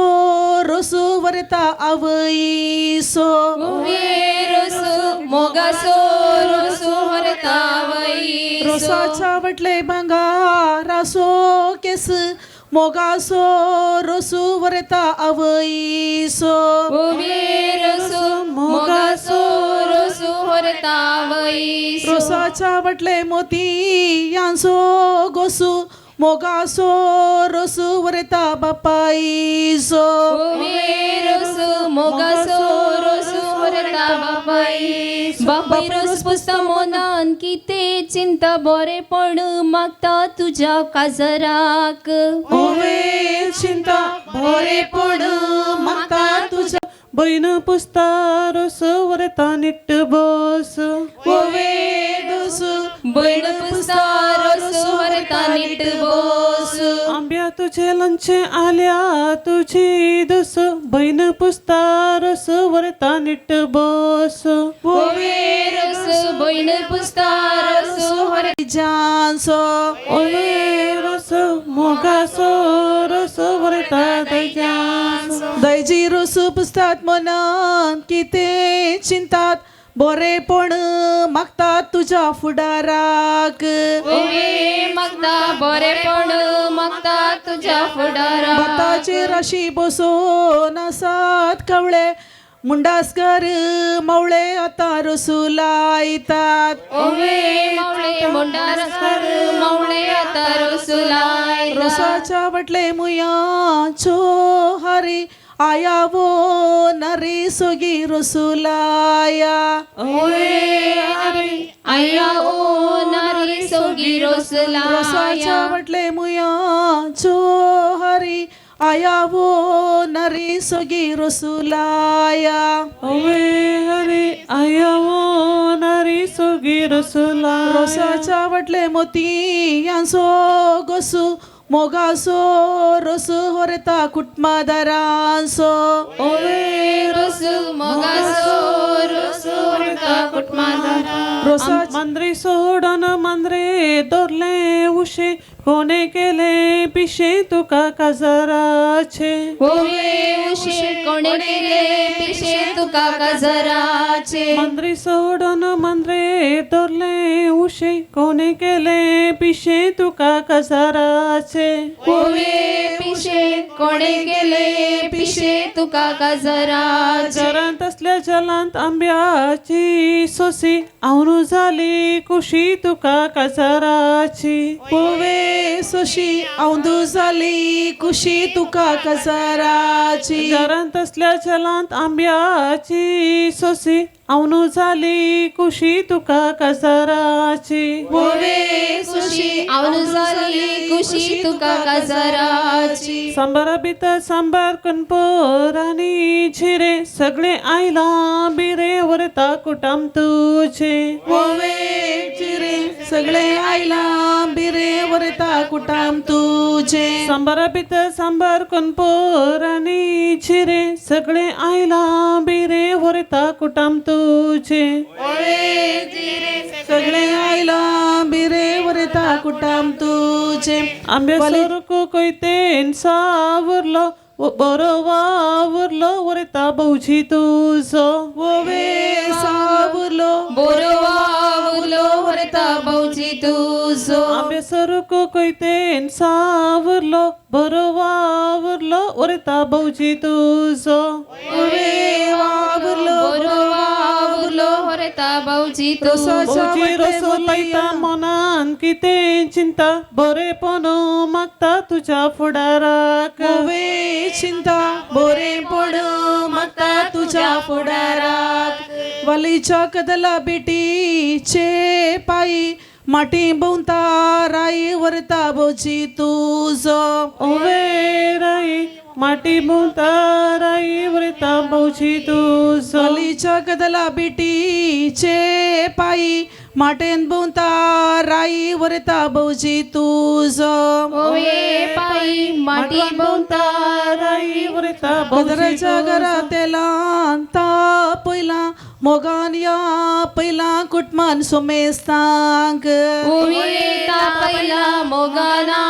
रोसू वरता आवईसो मोगासो रोसो हरतावई रोसाच्या वटले भांगारासो केस मोगासो रोसू वरता आवईसो मोगासो रोसो हरतावई रोसाच्या वटले मोती यांसो गोसू मोगासो रोसू वरता बापाईसो मोगासो रोसो हरता बापाई बापाई रोस पुसता मोनान किते चिंता बरेपण मागता तुझ्या काजराक ओवे चिंता बरेपण मागता तुझ्या बहीण पुसता रोस वरता निट्ट बस ओवे दोस बैण पुसता रोसो हरता नीट बोस आंब्या तुझे लंचे आल्या तुझी दस बहीण पुसता रस वरता निट्ट बस ओवे रस बैण पुसता रोसो हर जानसो ओवे रस मोगासो रस वरता दैजी रस पुसतात मनान किते चिंतात बरेपण मागतात तुझ्या फुडाराक ओवे मागता बरेपण मागता तुझ्या फुडारा भाताची राशी बसोन आसात कवळे मुंडासकर मवळे आता रसू लायतात ओवे मावळे मुंडारकर मावळे आता रोसुलाय रसाच्या वटले मुयाचो हरी आया वो नरी सोगी रसुलाया ओवे हरी आया ओ नारी सोगी रोसुलाय रसाच्या वटले मुयाचो हरी आया वो नरी सोगी रसुलाया ओवे हरी आया वो नरी सोगी रसुला रसाच्या वटले मोती यांसो गोसू मोगासो रोसू होरता कुटमादारांसो ओवे रोसु मोगासो रोसु हरता कुटमादारा रोसा मंद्रे सोडन मंद्रे दोरले उशे कोणे केले पिशे तुका काजराचे ओवे उशे कोणे केले पिशे तुका काजराचे मंद्रे सोडन मंद्रे दोरले उशे कोणे केले पिशे तुका काजराचे ओवे पिशे कोणे केले पिशे तुका काजराचे जरांत असल्या जलांत आंब्याची सोसी आवरू झाली कुशी तुका काजराची ओवे सोशी औंदू झाली कुशी तुका काजराची जरांत असल्या जलांत आंब्याची सोसी आवनू झाली कुशी तुका काजराची ओवे सुशी आवनु झाली कुशी तुका काजराची सांबारा भितर सांबार कणपोरानी झिरे सगळे आयला बिरे वरता कुटाम तुझे ओवे झिरे सगळे आयला बिरे वरता कुटाम तुझे सांबारा भितर सांबार कणपोरानी झिरे सगळे आयला बिरे वरता कुटाम तुझे सगळे आयला बिरे वरता कुटाम तुझे आंब्यासारको कोयतेन सावरलो बरो वावरलो वरता भौजी तुझो ओवे सावरलो बोरो वावुलो वरता भौजी तुझो आंब्यासारको कोयतेन सावरलो बरो वावरलो वरता भौजी तुझो ओवे वावरलो बोरो वावुलो वरता भौजी तुझो भौजी रसो पायता मनान किते चिंता बरेपण मागता तुझ्या फुडाराक ओवे चिंता बरेपण मागता तुझ्या फुडाराक वालीच्या कदला बेटीचे पायी माटी बोंता राई वरता भौजी तुझो ओवे राई माटी बोंता राई वरता भौजी तुझो वालीच्या कदला बेटीचे पायी माटेन बोंता राई वरता भौजी तुझो ओवे पायी माटी बोंता राई वरता भौजीच्या घरात ता पहिला मोगान या पहिला कुटमान सोमेस्तांक ओवे ता पहिला मोगाना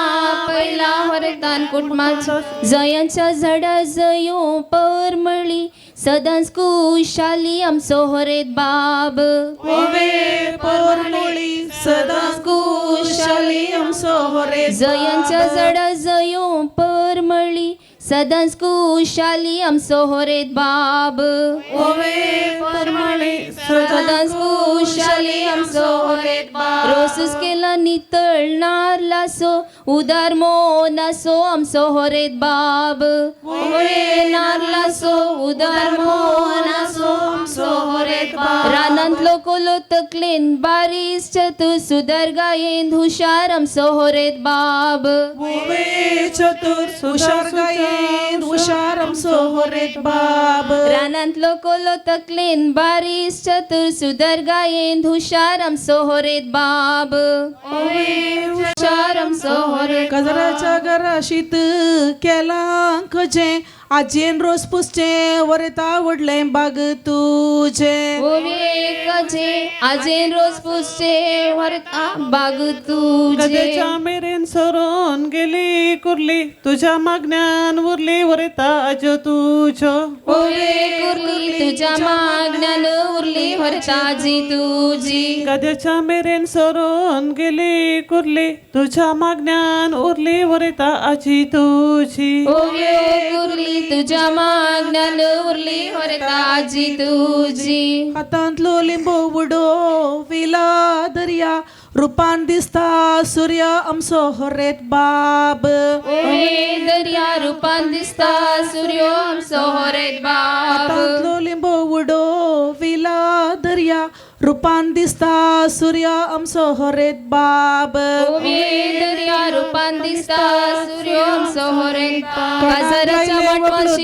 पहिला वरता तान कुटुंबाचो जयांच्या झाडा जयो परमळी सदांच कुशाली आमचो हरेत बाब होवे परमळी सदांच कुशाली आमचो हरेत जयांच्या झाडा जयो परमळी सदांच कुशाली आमचो हरेत बाब होवे परमळी सदांच कुशाली आमचो हरेत बाब रोसूस केला नितळ नारलासो उदार मोनासो आमचो हरेत बाब होवे नारलासो उदार मोनासो आमचो हरेत बाब रानांतलो कोलो तकलेन बारीस चतुर सुदार गायेन हुशार आमचो हरेत बाब होवे चतुर हुशार गायेन हुशार आमचो हरेत बाब रानांतलो कोलो तकलेन बारीस चतुर सुदार गायेन हुशार आमचो हरेत बाब हुशार आमचो हरेत गजराच्या घराशीत केला खजे आजेन रोज पुसचे वरता आवडले बाग तुझे कजे आजेन रोज पुसचे वरता बाग तुझे गदेच्या मेरेन सरून गेली कुर्ली तुझ्या मागण्यान उरली वरता आजो तुझो कुर्ली तुझ्या मागण्यान उरली वरता जी तुझी गदेच्या मेरेन सरून गेली कुर्ली तुझ्या मागण्यान उरली वरता आजी तुझी कुर्ली तुझ्या मागण्यान उरली वरता आजी तुझी हातांतलो लिंबू उडो विला दर्या रूपान दिसता सूर्य आमचो हरेत बाब दर्या रूपान दिसता सूर्य आमचो हरेत बाब हातांतलो लिंबू उडो विला दर्या रूपान दिसता सूर्य आमचो हरेत बाब दर्या रूपान दिसता सूर्य आमचो हरेत बाब काजराच्या मटवाशी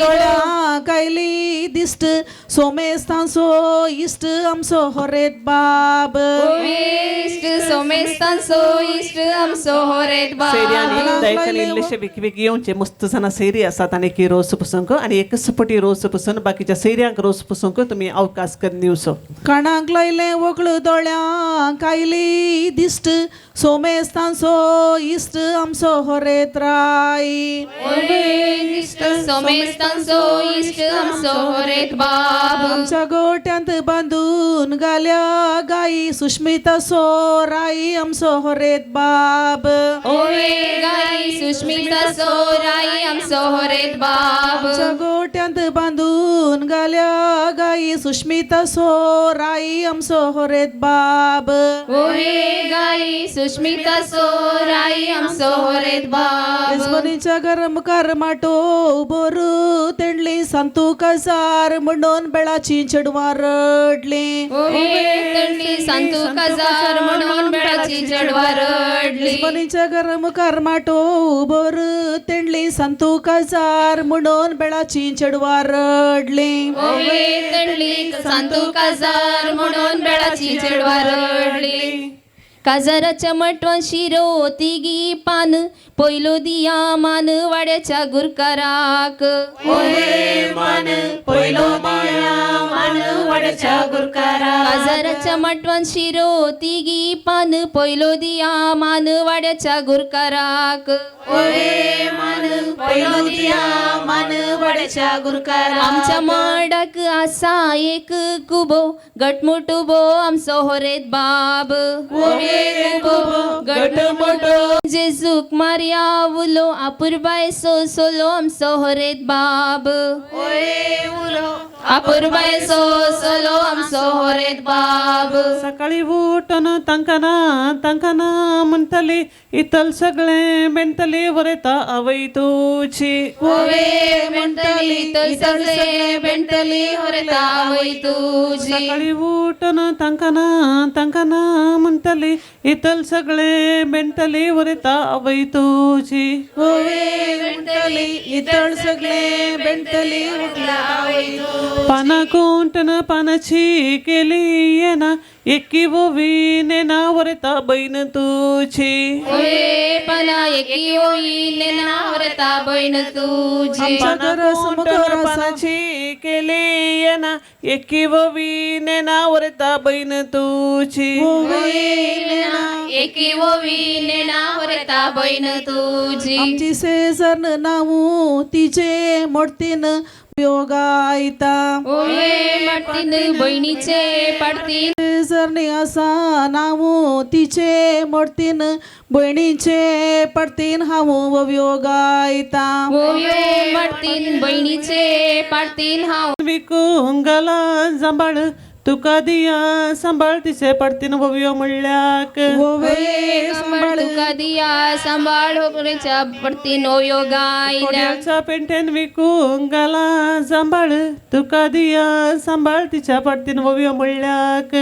कायली दिसत सोमेस्तांचो इष्ट आमचो हरेत बाब इष्ट सोमेस्तांचो इष्ट आमचो हरेत बाब इल्लेशे वेगवेगळे येवचे मस्त जाणां सेरी आसात आनी की रोस पुसूंक आनी एकच पटी रोस पुसून बाकीच्या सेऱ्यांक रोस पुसूंक तुमी अवकाश कर दिवचो कानाक लायले वगळू दोळ्या कायली दिसत सोमेस्तांचो इष्ट आमचो हरेत राई सोमेस्तांचो इष्ट आमचो हरेत बाब आमच्या गोट्यांत बांधून घाल्या गाई सुष्मिताचो राई आमचो हरेत बाब गाई सुष्मिताचो राई आमचो हरेत बाब आमच्या गोट्यांत बांधून घाल्या गाई सुष्मिताचो राई आमचो हरेत बाब गाई सुष्मिताचो राई आमचो हरेत बाब यजमानीच्या घरमुखार माटो बोरू तेंडली सांतू काजार म्हणून बेळाची चेडवां रडली सांतू काजार म्हणून बेळाची चेडवां रडली यजमानीच्या घरमुखार माटो बोर तेंडली सांतू काजार म्हणून बेळाची चेडवां रडली सांतू काजार म्हणून बेळाची चेडवां रडली काजाराच्या मटवान शिरो तिगी पान पयलो दिया मान वाड्याच्या गुरकाराक मान पयलो मान वाड्याच्या गुरकाराक काजाराच्या मटवान शिरो तिगी पान पयलो दिया मान वाड्याच्या गुरकाराक मान पयलो दिया मान वाड्याच्या गुरकाराक आमच्या माडाक आसा एक कुबो गटमुटुबो आमचो हरेत बाब गटमुटो जेजूक मारिया उलो आपुरबाय सोलो आमचो हरेत बाब आपुरबाय सोलो आमचो हरेत बाब सकाळी उठून तांकाना म्हणटली इतल सगळे मेंटली वरेता आवय तुझी म्हणटली तर सगळे बेंटली हरेता आवय तुझी सकाळी उठून तांकाना म्हणटली इतल सगळे मेंटली वरेता आवय तुझी इतळ सगळे बेंटली पाना कोंटन पानाची केली येना एकी वोवी नेना वरता बैन तुझी पाना एकी ओई नेना वरता बैन तुझी पानाची केली येना एकी वोवी नेना वरता बैन तुझी एकी ओवी नेना वरता येता बहीण तुझी आमची सेजर्न नावू तिचे मोडतीन योगायता ओये मडतीन बहिणीचे पडतीन सेजर्नी असा नावू तिचे मोडतीन बहिणीचे पडतीन हावू योगायता ओये मडतीन बहिणीचे पडतीन हाव विकुंगला सांभाळ तुका दिया सांभाळ तिचे पडतीन वव्यो म्हणल्याक ओये सांभाळ तुका दिया सांभाळ होरेच्या पडतीन ओ योगायला कोड्याच्या पेंटेन विकुंगला सांभाळ तुका दिया सांभाळ तिच्या पडतीन वव्यो म्हणल्याक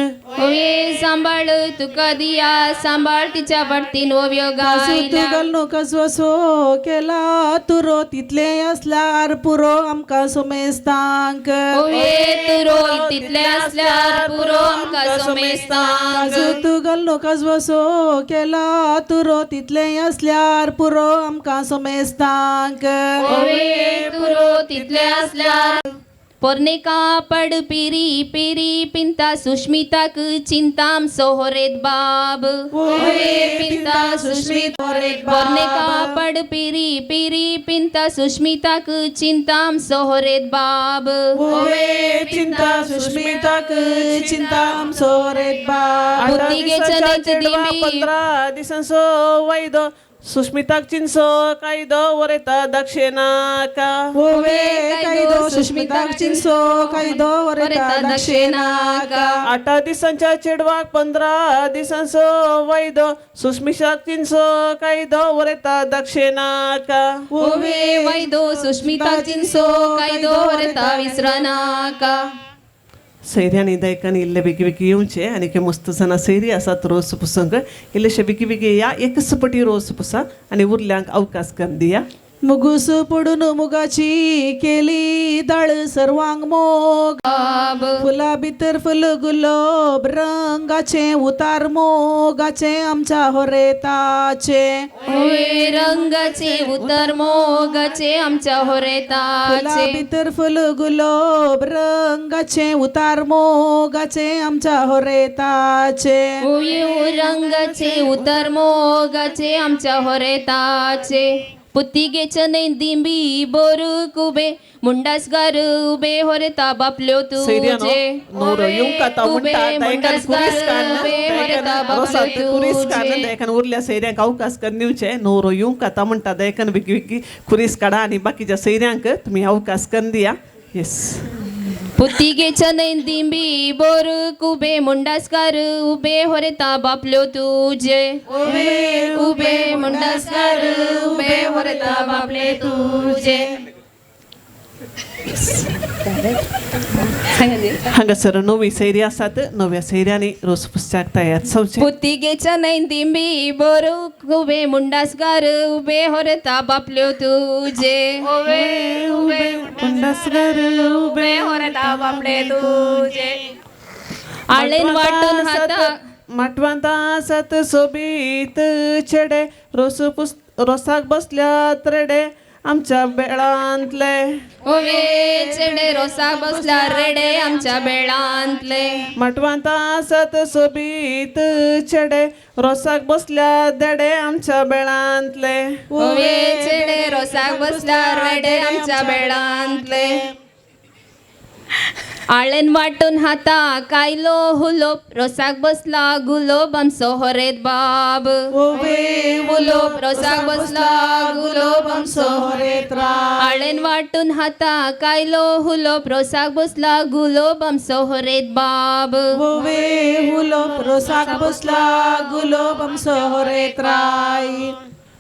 ओये सांभाळ तुका दिया सांभाळ तिच्या पडतीन ओ योगायला तुगल कसवसो केला तुरो तितले असल्यार पुरो आमका सोमेस्तांक ओये तुरो तितले असल्यार पुरो आमका सोमेस्तांक तुगल कसवसो केला तुरो तितले असल्यार पुरो आमका सोमेस्तांक ओये तुरो तितले असल्यार पोर्नेका पड पिरी पिरी पिंता सुष्मिताक चिंताम सोहरेत बाब ओये पिंता सुष्मिता पोर्नेका पड पिरी पिरी पिंता सुष्मिताक चिंताम सोहरेत बाब ओवे चिंता सुष्मिताक चिंताम सोरेत बा बुद्धिगेच्या नैत दिमी 15 दिसांचो वैदो सुष्मिताक चिंचो कायदो वरेता दक्षिणाका ओवे कायदो सुष्मिताक चिंचो कायदो वरेता दक्षिणाका 8 दिसांच्या चेडवाक 15 दिसांचो वैदो सुष्मिताक चिंचो कायदो वरेता दक्षिणाका ओवे वैदो सुष्मिता चिंचो कायदो वरेता विसरनाका सैर्यानी दायकांनी इल्ले बेगी बेगी येवचे आनी के मस्त जाणां सैरी आसात रोस पुसंक इल्लेशे बेगी बेगी या एकच पटी रोस पुसा आनी उरल्यांक अवकाश कर दिया मुगूस पडून मुगाची केली दाळ सर्वांग मोग फुला भितर फुल गुलाब रंगाचे उतार मोगाचे आमच्या होरेताचे ओये रंगाचे उतर मोगाचे आमच्या फुला होरेताचे भितर फुल गुलाब रंगाचे उतार मोगाचे आमच्या होरेताचे ओये रंगाचे उतर मोगाचे आमच्या होरेताचे पुत्तिगेच्या नैदिंबी बोरूक उबे मुंडासगार उबे होरेता बापल्यो तुझे नवरो येवंक आतां उबे म्हणटा मुंडासगार उबे होरेता बापल्यो तुझे देखान उरल्या सैऱ्यांक अवकाश कर दिवचे नवरो येवंक आतां म्हणटा देखान बेगी बेगी खुरीस काडा आनी बाकीच्या सैऱ्यांक तुमी अवकाश कर दिया येस पुत्तिगेच्या नैदिंबी बोरूक उबे मुंडासगार उबे होरेता बापल्यो तुझे उबे मुंडासगार उबे होरेता बापले तुझे हांगासर नवी सैरी आसात नव्या सैऱ्यांनी रोस पुसच्याक तयार जावचे पुत्तिगेच्या नैदिंबी बोरूक उबे मुंडासगार उबे होरेता बापल्यो तुझे उबे मुंडासगार उबे होरेता बापले तुझे आळेन वाटून हाता माटवांत आसात सोबीत चेडे रोसाक बसल्यात रेडे आमच्या बेळांतले ओवे चेडे रोसा बसला रेडे आमच्या बेळांतले माटवांत आसात सोबीत चेडे रोसाक बसल्या देडे आमच्या बेळांतले ओवे चेडे रोसाक बसला रेडे आमच्या बेळांतले आळेन वाटून हाता कायलो हुलोप रोसाक बसला गुलोब आमचो होरेत बाब ओवे गुलोब रोसाक बसला गुलोब आमचो होरेत आळेन वाटून हाता कायलो हुलोप रोसाक बसला गुलोब आमचो होरेत बाब ओवे हुलोप रोसाक बसला गुलोब आमचो होरेत राय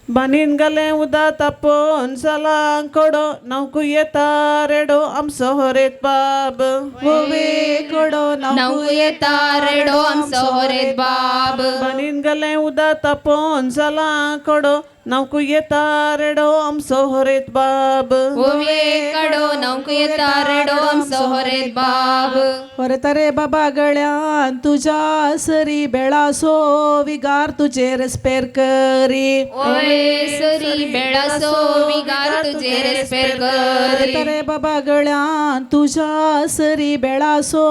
बानीन गले उदा तापोन सालांक कडो नावकू येता रेडो आमचो होरेत बाब ओवे कडो नाव येता रेडो आमचो होरेत बाब बानीन गले उदा तापोन सालांक कडो नावकू येता रेडो आमचो होरेत बाब ओवे कडो नावकू येता रेडो आमचो होरेत बाब होरेता रे बाबा गळ्यान तुझ्या सरी बेळासो विगार तुजे रेस्पेर करी ओवे सरी बेळासो विगार तुझे रेस्पेर करी तरे बाबा गळ्यान तुझ्या सरी बेळासो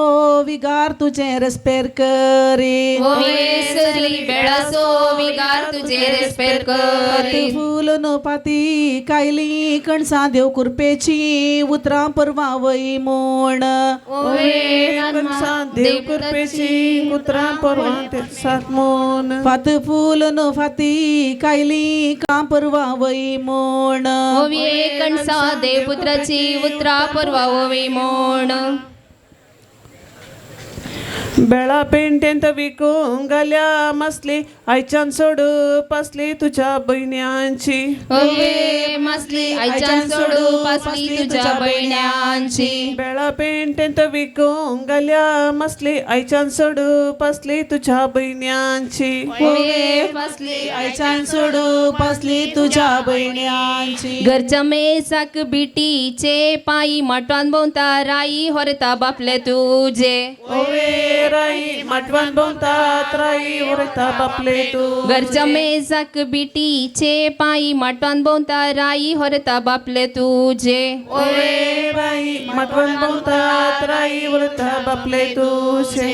विगार तुझे रेस्पेर करी ओवे सरी बेळासो विगार तुझे रेस्पेर करी फूल न पाती कायली कणसा देव कुरपेची उतरा परवा वई मोण ओवे कणसा देव कुरपेची उतरा परवा ते सात मोण फात फूल न फाती कायली का परवा वई मोण ओवे कणसा देवपुत्राची उतरा परवा ओवे मोण बेळा पेंटेंत विकूंक घाल्या मसली आयच्यान सोडू पासली तुझ्या बहिण्यांची ओवे मसली आयच्यान सोडू पासली तुझ्या बहिण्यांची बेळा पेंटेंत विकूंक घाल्या मसली आयच्यान सोडू पासली तुझ्या बहिण्यांची ओवे पासली आयच्यान सोडू पासली तुझ्या बहिण्यांची घरच्या मेसाक बिटीचे पायी माटवान भोवता राई होरता बापले तुझे ओवे राई माटवान भोवतात राई उरता बापले तू घरच्या मेजाक बिटीचे पायी माटवान भोवता राई होरता बापले तुझे ओवे राई माटवान भोवतात राई उरता बापले तुझे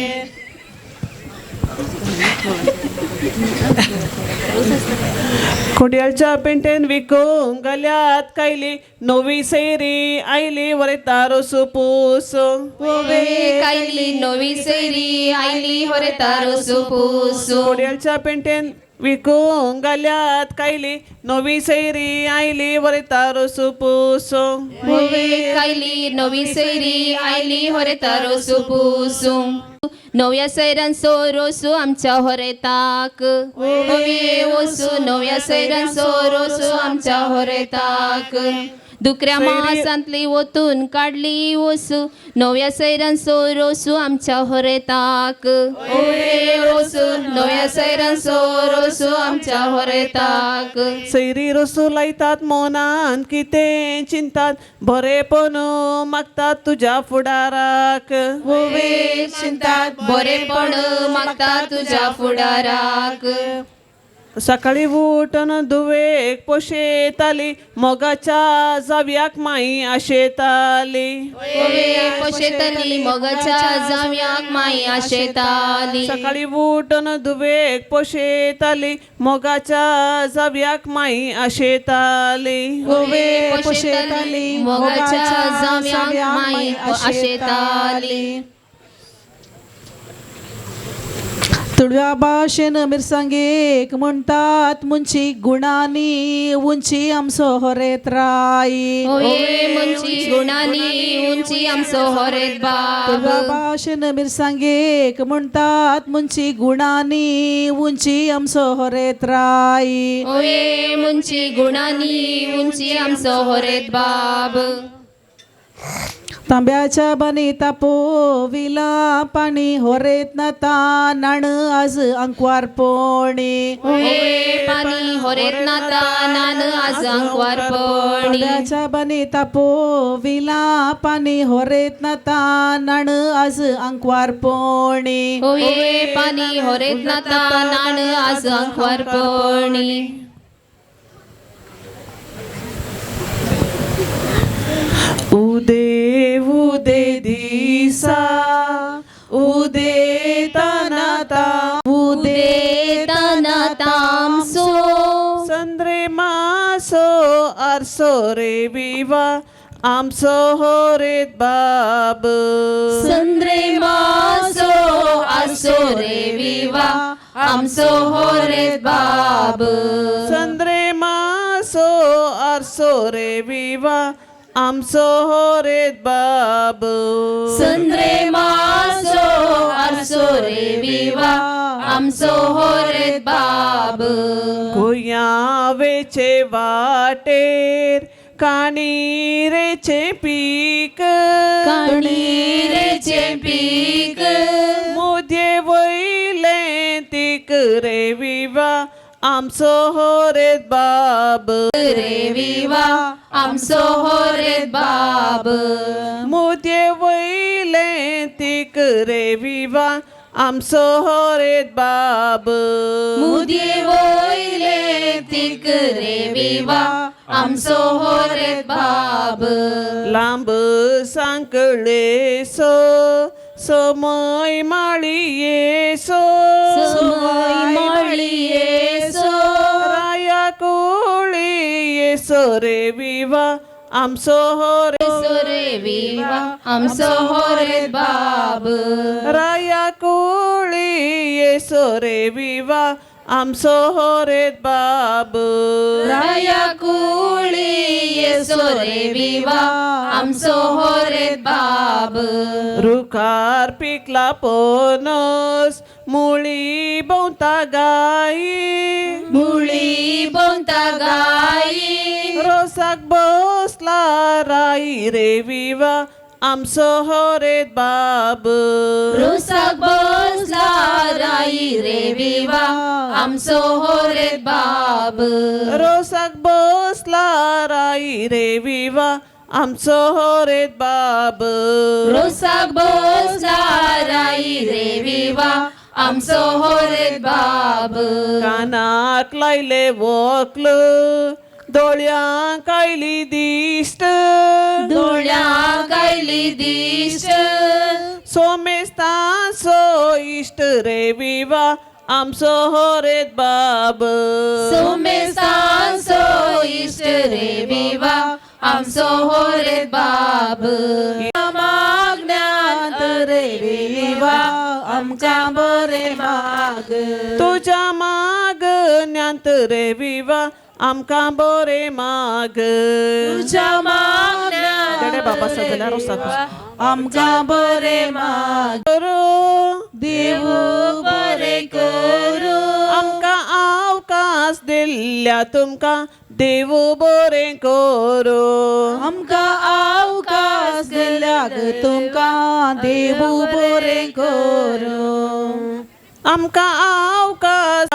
खोडियालच्या पेंटेन विकूंक घाल्यात कायली नवी सैरी आयली वरता रोसू पूस ओवे कायली नवी सैरी आयली होरता रोसू पुसू खोडियालच्या पेंटेन विकूंक घाल्यात कायली नवी सैरी आयली वरता रोसू पूस ओवे कायली नवी सैरी आयली होरता रोसू पुसू नव्या सैरान रोसू आमच्या होरेताक ओवे ओसू नव्या सैरान रोसू आमच्या होरेताक दुकऱ्या मासांतली ओतून काढली ओसू नव्या सैरान रोसू आमच्या होरेताक ओवे ओसू नव्या सैरान रोसू आमच्या होरेताक सैरी रोसू लायतात मोनान कितें चिंतात बरेपण मागतात तुझ्या फुडाराक ओवे चिंतात बरेपण मागता तुझ्या फुडाराक सकाळी उठून धुवेक पोशेताली मोगाच्या जाव्याक माई आशेताली ओवे पोशेताली मोगाच्या जाव्याक माई आशेताली सकाळी उठून धुवेक पोशेताली मोगाच्या जाव्याक माई आशेताली ओवे पोशेताली मोगाच्या जाव्याक माई आशेताली तुळव्या भाशेन मिरसांगेक म्हणतात मुंची गुणांनी उंची आमचो होरेत राई ओवे मुंची गुणांनी उंची आमचो होरेत तुळव्या बाब भाशेन मिरसांगेक म्हणतात मुंची गुणांनी उंची आमचो होरेत राई ओवे मुंची गुणांनी उंची आमचो होरेत बाब तांब्याच्या बनी तापोविला पाणी होरेत नाता नाण आज अंकवार पोणी ओवे पाणी होरेत नाता नान आज अंकवार पोणी तांब्याच्या बनी तापोविला पाणी होरेत नाता नाण आज अंकवार पोणी ओवे पाणी होरेत नाता नान आज अंकवार पोणी उदे उदे दिसा उदे तनाता उदे तामसो संद्रे मासो आरसो रे विवा आमचो होरेत बाब संद्रे मासो आसो रे विवा आमचो होरेत बाब संद्रे मासो आरसो रे विवा आमचो होरेत बाब संद्रे मासो आरसो रे विवा आमचो होरेत बाब गोयावेचे वाटेर काणीरेचे पीक काणीरेचे पीक मोदये वयले तीक रे विवा आमचो होरेत बाब रे विवा आमचो होरेत बाब मोदये वयले तीक रे विवा आमचो होरेत बाब मुदये वोयले तिक रे विवा आमचो होरेत बाब लांब सांकळे सो सोमय माळिये सो सोमय माळिये सो राया कोळी सो रे विवा आमचो होरे सोरे विवा आमचो होरेत बाब राया कोळी सो रे विवा आमचो होरेत बाब राया कुळी सोरे विवा आमचो होरेत बाब रुखार पिकला पोनस मुळी बोंता गाई मुळी बोंता गाई रोसाक बसला राई रे विवा आमचो होरेत बाब रोसाक बसला राई रे विवा आमचो होरेत बाब रोसाक बसला राई रे विवा आमचो होरेत बाब रोसाक बसला राई रे विवा आमचो होरेत बाब कानाक लायले वोकल दोळ्यांक आयली दिश्ट दोळ्यांक आयली दिश्ट सोमेस्तांचो इश्ट रे विवा आमचो होरेत बाब सोमेस्तांचो इश्ट रे विवा आमचो होरेत बाब मागण्यांत रे विवा आमकां बरे माग तुझ्या मागण्यांत रे विवा आमकां बरे माग तुझ्या मागण्यांत बाबा सगळ्या रोसाक आमकां बरे माग देव बरे करू आमकां अवकाश दिल्ल्या तुमकां देव बरें करू आमकां अवकाश दिल्याक तुमकां देव बरें करू आमकां अवकाश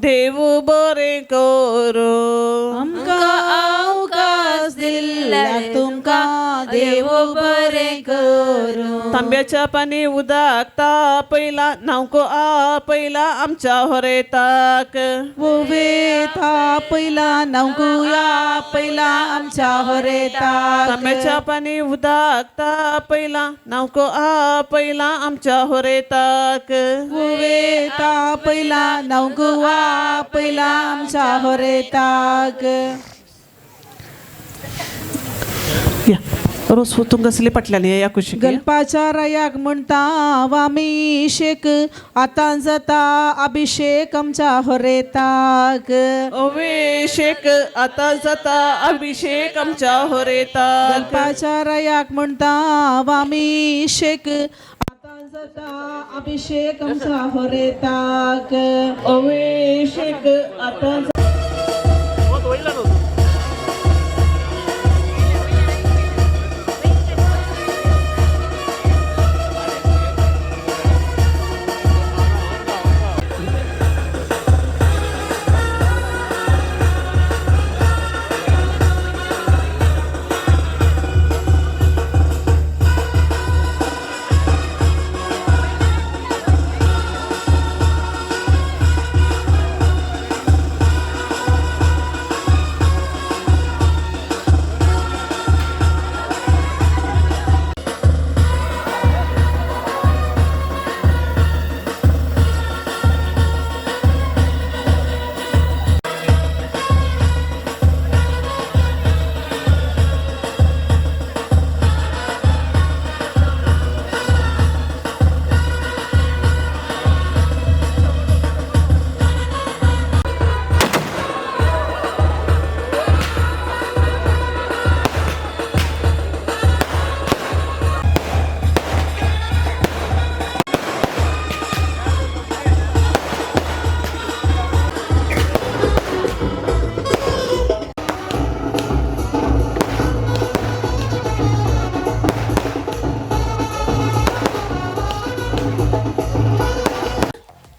देव बरें करू आमकां अवकाश दिल्याक तुमकां देव बरें करू तांब्याच्या पाणी उदक तापयला न्हावको आपयला आमच्या होरेताक वोवे तापयला न्हावकुया पयला आमच्या होरेताक तांब्याच्या पाणी उदक तापयला न्हावको आपयला आमच्या होरेताक वोवे तापयला न्हावकुया पयला आमच्या होरेताक रोज वतूंक असली पटल्यानी या कुशी गलपाच्या रायाक म्हणटा वामिशेक आतां जाता अभिषेक आमच्या होरेताक अभिषेक आता जाता अभिषेक आमच्या होरेताक गलपाच्या रायाक म्हणटा वामिशेक आतां जाता अभिषेक आमच्या होरेताक अभिषेक आता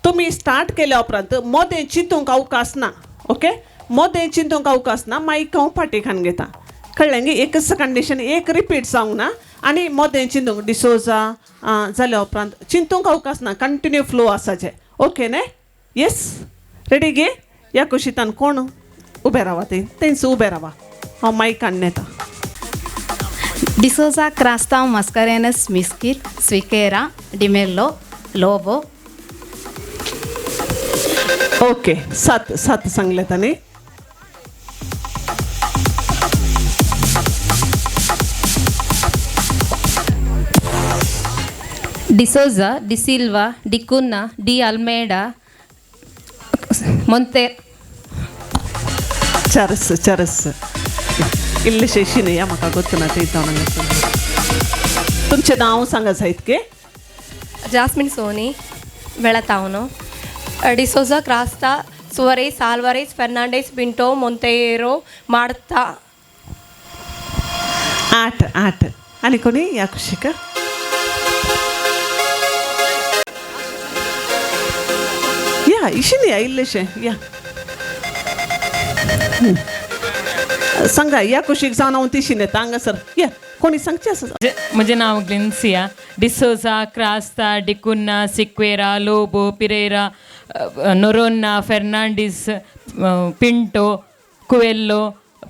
तुम्ही स्टार्ट केल्या उपरांत मोदें चिंतूंक अवकाश ना ओके मोदें चिंतूंक अवकाश ना मागीर हांव फाटी खान घेता कळ्ळें न्ही एकच कंडिशन एक रिपीट जावंक ना आनी मोदें चिंतूंक डिसोजा जाल्या उपरांत चिंतूंक अवकाश ना कंटिन्यू फ्लो आसाचे ओके न्ही येस रेडी गे ह्या कुशीतान कोण उबे रावा तेंच उबे रावा हांव मायक काडून येता D'Souza Crastão Mascarenas Miskit Sviqueira Dimello Lobo okay सात सांगले तांणी D'Souza, Di Silva, Di Cunha, Di Almeida, Monte. चरस इल्ले शेशीन या म्हाका गोत्तना ते जावन तुमचें नांव सांगा साहित के Jasmine Soni, Velatauno, D'Souza Crasta, Suarez, Alvarez, Fernandez, Pinto, Monteiro, Marta. 8 आणि कोणी या कुशीक या इशिन या इल्लेशे या सांगा या कुशीक जावन हांव तिशीन येता हांगासर या कोणी सांगचे आसा म्हजें नांव ग्लिन्सिया D'Souza Crasta D'Cunha Sequeira Lobo Pereira नोरोन्ना Fernandes Pinto Cuvelo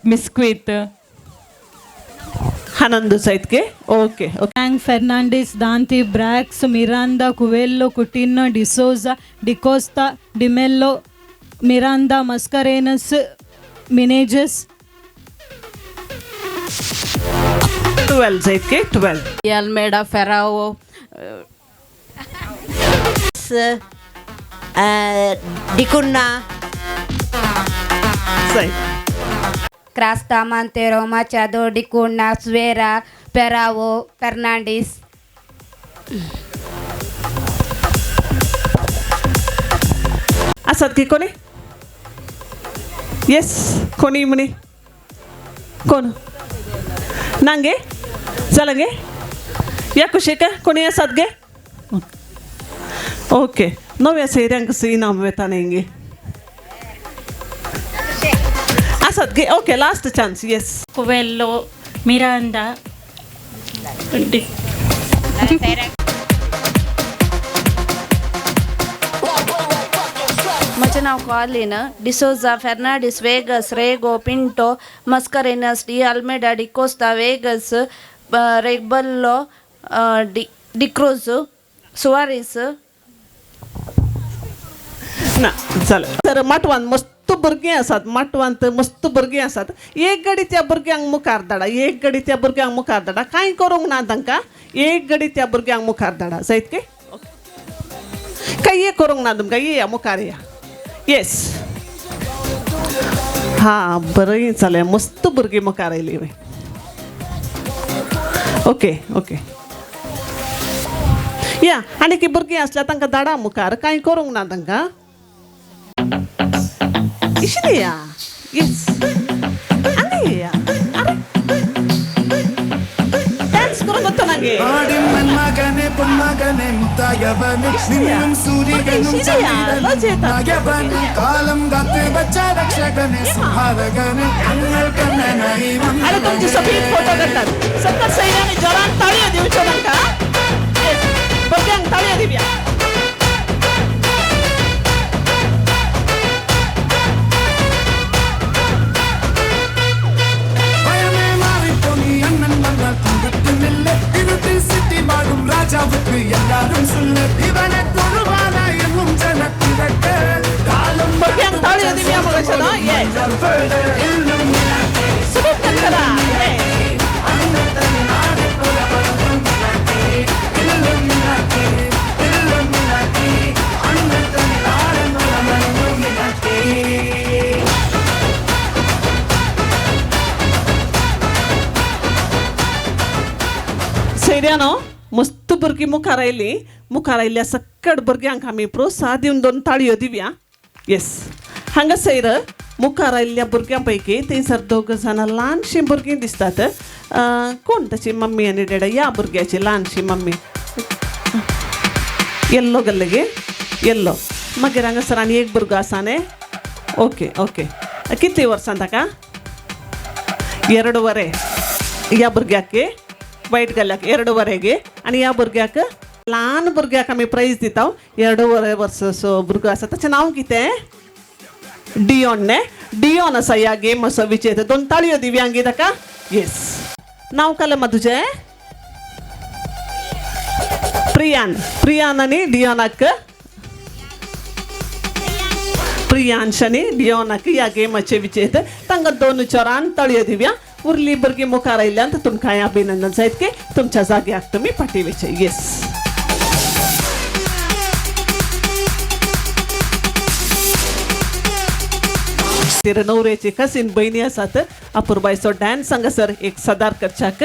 मिस्क्वित Hanando Saitke? Okay. Frank Fernandez, Dante Brax, Miranda, Cuvello, Coutinho, D'Souza, Di Costa, Di Mello, Miranda, Mascarenas, Meneges. 12 Saitke, 12. Almeida, Ferrao, Di Cunha. Say. Crasta, Montero, Machado, Di Cunha, Suera, Perao, Fernandes. असत की कोणी येस कोणी म्हणे कोण नांगे चला गे या कुशेक कोणी असत गे ओके नव्या सैऱ्यांक इनाम वेता नेंगे असत गे okay last chance yes Cuvello, Miranda. म्हजें नांव कॉलिन डिसोजा फेर्नांडीस वेगस रेगो पिंटो मस्करेनस डी अल्मेडा डी कोस्ता वेगस रेगबल्लो डिक्रोज सुवारीस ना चल तर माटवान मस्त भुरगीं आसात माटवांत मस्त भुरगीं आसात एक घडी त्या भुरग्यांक मुखार धाडा एक घडी त्या भुरग्यांक मुखार धाडा कांय करूंक ना तांकां एक घडी त्या भुरग्यांक मुखार धाडा जायत के काही हे करूंक ना तुमकां या मुखार या येस हा बरें जालें मस्त भुरगीं मुखार आयलीं ओके ओके या आनी की भुरगीं आसल्यार तांकां धाडा मुखार कांय करूंक ना तांकां इशलिया यस आनी या डान्स करून वता नागे ఆడి మన్మగనే పొన్మగనే ముతాయవనే నిన్నం సూరిగను చంద్రగనే కాలం గతే బచ్చా రక్షగనే సుహారగనే అంగల్ కన్ననై अरे तुमचे सगळे फोटो काढतात सत्तर सैन्याने जोरान ताळ्या दिवच्यो तांकां भुरग्यांक ताळ्या दिवया பயமே மாறிப்போனி அண்ணன் மன்னர் தும்பிட்டு நில்ல இருட்டில் சிட்டி வாழும் ராஜாவுக்கு எல்லாரும் சொல்லு இவனை தொழுவானா என்னும் ஜனத்திரக்க காலம் भुरग्यांक ताळ्या दिवया मग अशें न्हू ये सुरूच करा सैर्यानो मस्त भुरगीं मुखार आयिल्ल्या सकट भुरग्यांक आमी प्रोत्साह दिवन 2 ताळयो दिवया येस हांगासर मुखार आयिल्ल्या भुरग्यां पैकी थंयसर 2 जाणां ल्हानशीं भुरगीं दिसतात कोण ताची मम्मी आनी डॅडा या भुरग्याची ल्हानशी मम्मी येल्लो गल्लेगे येल्लो मागीर हांगासर आनी एक भुरगो आसा न्ही ओके ओके कितली वर्सां ताका 2 वरें ह्या भुरग्याक वाईट गेल्याक 2.5 आणि ह्या भुरग्याक ल्हान भुरग्याक आमी प्राइज दिता 2.5 वर्साचो भुरगो आसा ताचें नांव कितें डियोन डियोन आसा ह्या गेम असो विजेता 2 ताळयो दिव्यांगी ताका येस नांव कालें मा तुजें प्रियान आनी डियोनाक प्रियांश आनी डियोनाक ह्या गेमाचे विजेते तांकां 2 चोरान ताळयो दिव्या उरली भुरगीं मुखार आयल्यान तुमकां हांव अभिनंदन जायत की तुमच्या जाग्याक तुमी पाठयवेचे येस नवऱ्याची कसीन बहिणी आसात अपूर्बायचो डान्स हांगासर एक सादर करच्याक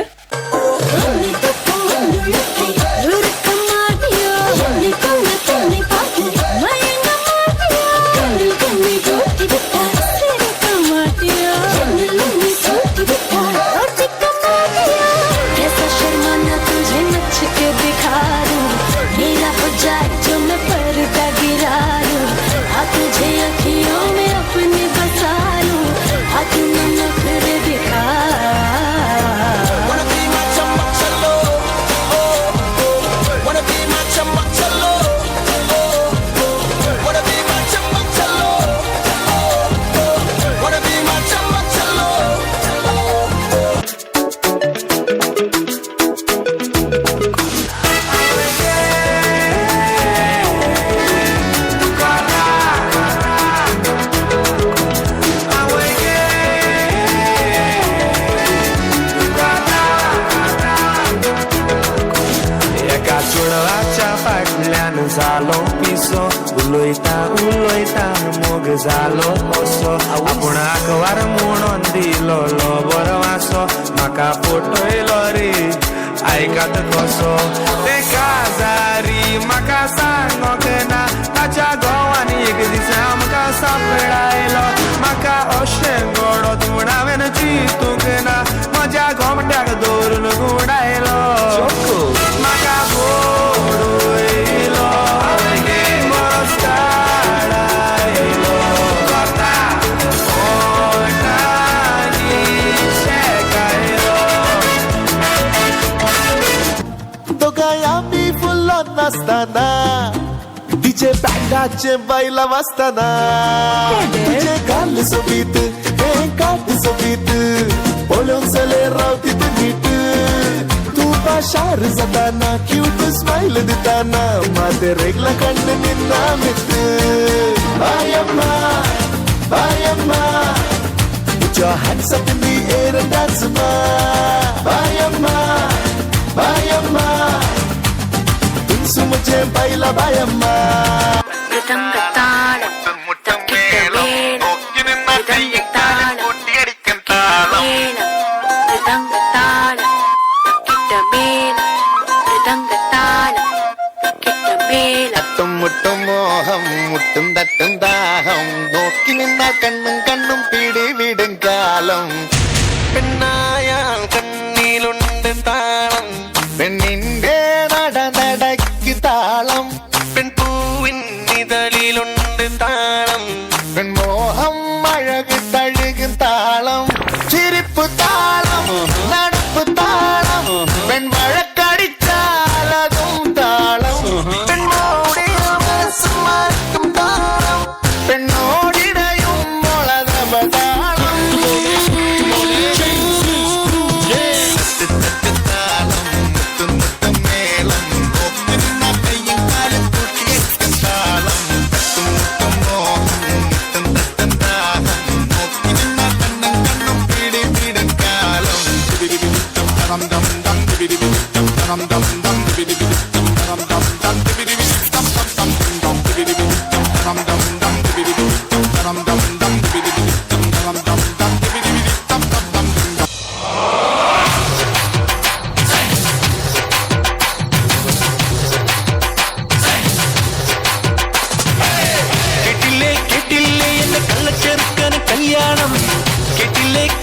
जालो पिसो उलोयता मोग जालो असो आपूण आकवार म्हणून दिलो बरो वासो म्हाका फटयलो रे आयकात कसो ते काजारी म्हाका सांगोक ना ताच्या घोवांनी एक दीस आमकां सांपडायलो म्हाका अशें घडत म्हूण हांवें चिंतूंक ना म्हज्या घोमट्याक दवरून गुडायलो म्हाका नाचताना तिचे बँडाचे बायला वाजताना तुझे गाल सोबीत हे काट सोबीत पळून चले रावती तू नीट तू पाशार जाताना क्यूट स्माइल दिताना माझे रेगला कण्ण निन्ना मित बायम्मा put your hands up in the air and dance ma बायम्मा मुझे बैला बायम्मा മുട്ടും മോഹം മുട്ടും തട്ടും ദാഹം നോക്കി നിന്നാൽ കണ്ണും പിടിവിടും കാലം പെണ്ണായ കണ്ണിലുണ്ട് താളം പെണ്ണിന്റെ നടനടയ്ക്ക് താളം പെൺപൂവിൻ ഇതളിലുണ്ട് താളം പെൺമോഹം അഴക് തഴുകും താളം ചിരിപ്പ് താളം നടപ്പ് താളം പെൺവഴക്കടിച്ചാലതും താളം പെൺമോടിയും താളം പെണ്ണോടിടയും മുളതപതാളം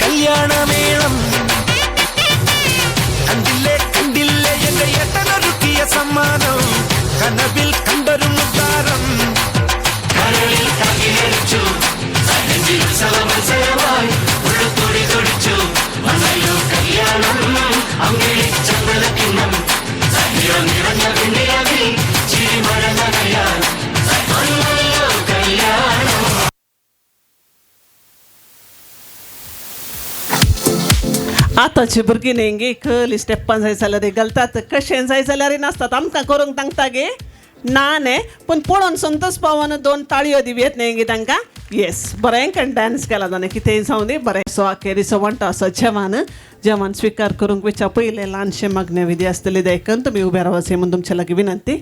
കല്യാണമേളം കണ്ടില്ലേ എന്റെ ഏട്ടനൊരുക്കിയ സമ്മാനം കനവിൽ കണ്ടൊരു മുത്താരം കരളിൽ കകിലടിച്ചു നെഞ്ചിൽ സലമത്സരമായി ഉള്ളുതൊടി തൊടിച്ചു വന്നല്ലോ കല്യാണം അങ്കിളിച്ചങ്ങൾ आताची भुरगीं न्ही गे खली स्टेप्पान जाय जाल्यार घालतात कशें जाय जाल्यार नासतात आमकां करूंक तांगता गे ना न्ही पूण पळोवन संतोश पावन 2 ताळयो दिवयेत न्ही गे तांकां येस बरें डान्स केला जाणें कितेंय जावं दी बरें सो अखेरीचो वंटो असो जेवण स्वीकार करूंक वेच्या पयलें ल्हानशें मागण्या विधी आसतली देखून तुमी उबे रावात म्हणून तुमच्या लागीं विनंती.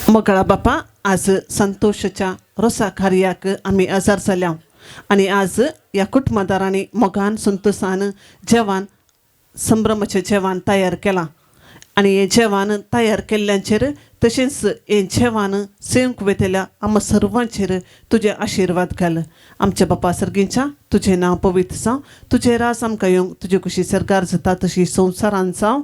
मोकळा बापा आज संतोषच्या रोसा कार्याक आमी हजर जाल्या आणि आज ह्या कुटुंबदारांनी मोगान संतोषान जेवण संभ्रमाचें जेवण तयार केलां आणि हे जेवण तयार केल्ल्यांचेर तशेंच हे जेवण सेवंक वेतेल्या आम्हा सर्वांचेर तुजे आशिर्वाद घाल. आमच्या बापा सर्गींच्या तुजें नांव पवित्र जावं तुजें रास आमकां येवंक तुजे कुशी सरकार जाता तशी संवसारांत जावं.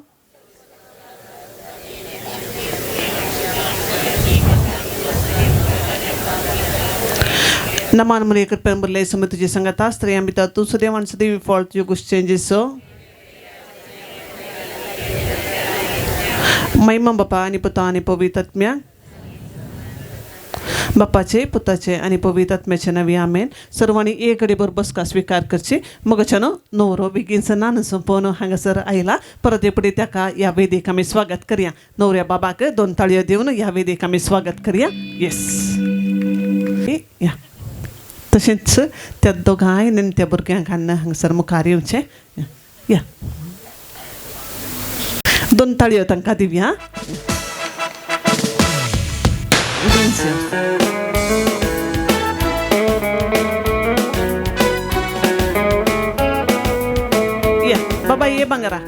नमान मन एक पेंबरले समय तुझे संगत आस्त्रे आम्ही तू सुदेवान सुदेवी फॉल्ट तुझे कुछ चेंजेस हो महिमा बापा आणि पुता आणि पवित्र आत्म्या बापाचे पुताचे आणि पवित्र आत्म्याचे नावे आमेन. सर्वांनी एक घडीभर बसका स्वीकार करची मगच्यानो नवरो बेगीनचं नान संपवून हांगासर आयला परत एपडे ताका ह्या वेदेक आमी स्वागत करया. नवऱ्या बाबाक 2 ताळयो दिवन ह्या वेदेक आमी स्वागत करया. येस या तशेंच त्या दोगांय त्या भुरग्यांक हाडून हांगासर मुखार येवचें या 2 ताळयो तांकां दिवया. या बाबा ये बंगारा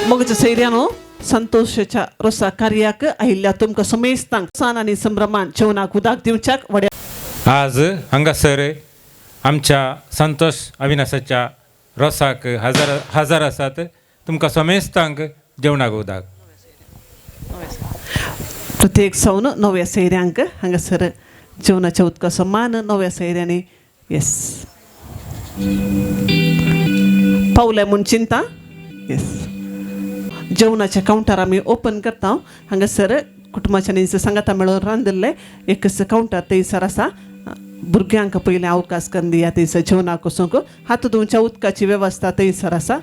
मगच्या सैर्यानो संतोषच्या रोसा कार्याक आयिल्ल्या तुमकां समेस्तांक सान आनी संभ्रमान जेवणाक उदक दिवच्याक वड्या आज हांगासर आमच्या संतोष अविनाशाच्या रोसाक हजर आसात. तुमकां समेस्तांक जेवणाक उदक प्रत्येक सावन नव्या सैर्यांक हांगासर जेवणाच्या उदकाचो मान नव्या सैर्यांनी येस पावल्या म्हूण चिंता येस जेवणाचे काउंटर आमी ओपन करता. हांगासर कुटुंबाच्या सांगाता मेळून रांदिल्ले एकच काउंटर थंयसर आसा. भुरग्यांक पयलें अवकाश करून दिया थंयसर जेवणाक वचूंक. हात धुवच्या उदकाची वेवस्था थंयसर आसा.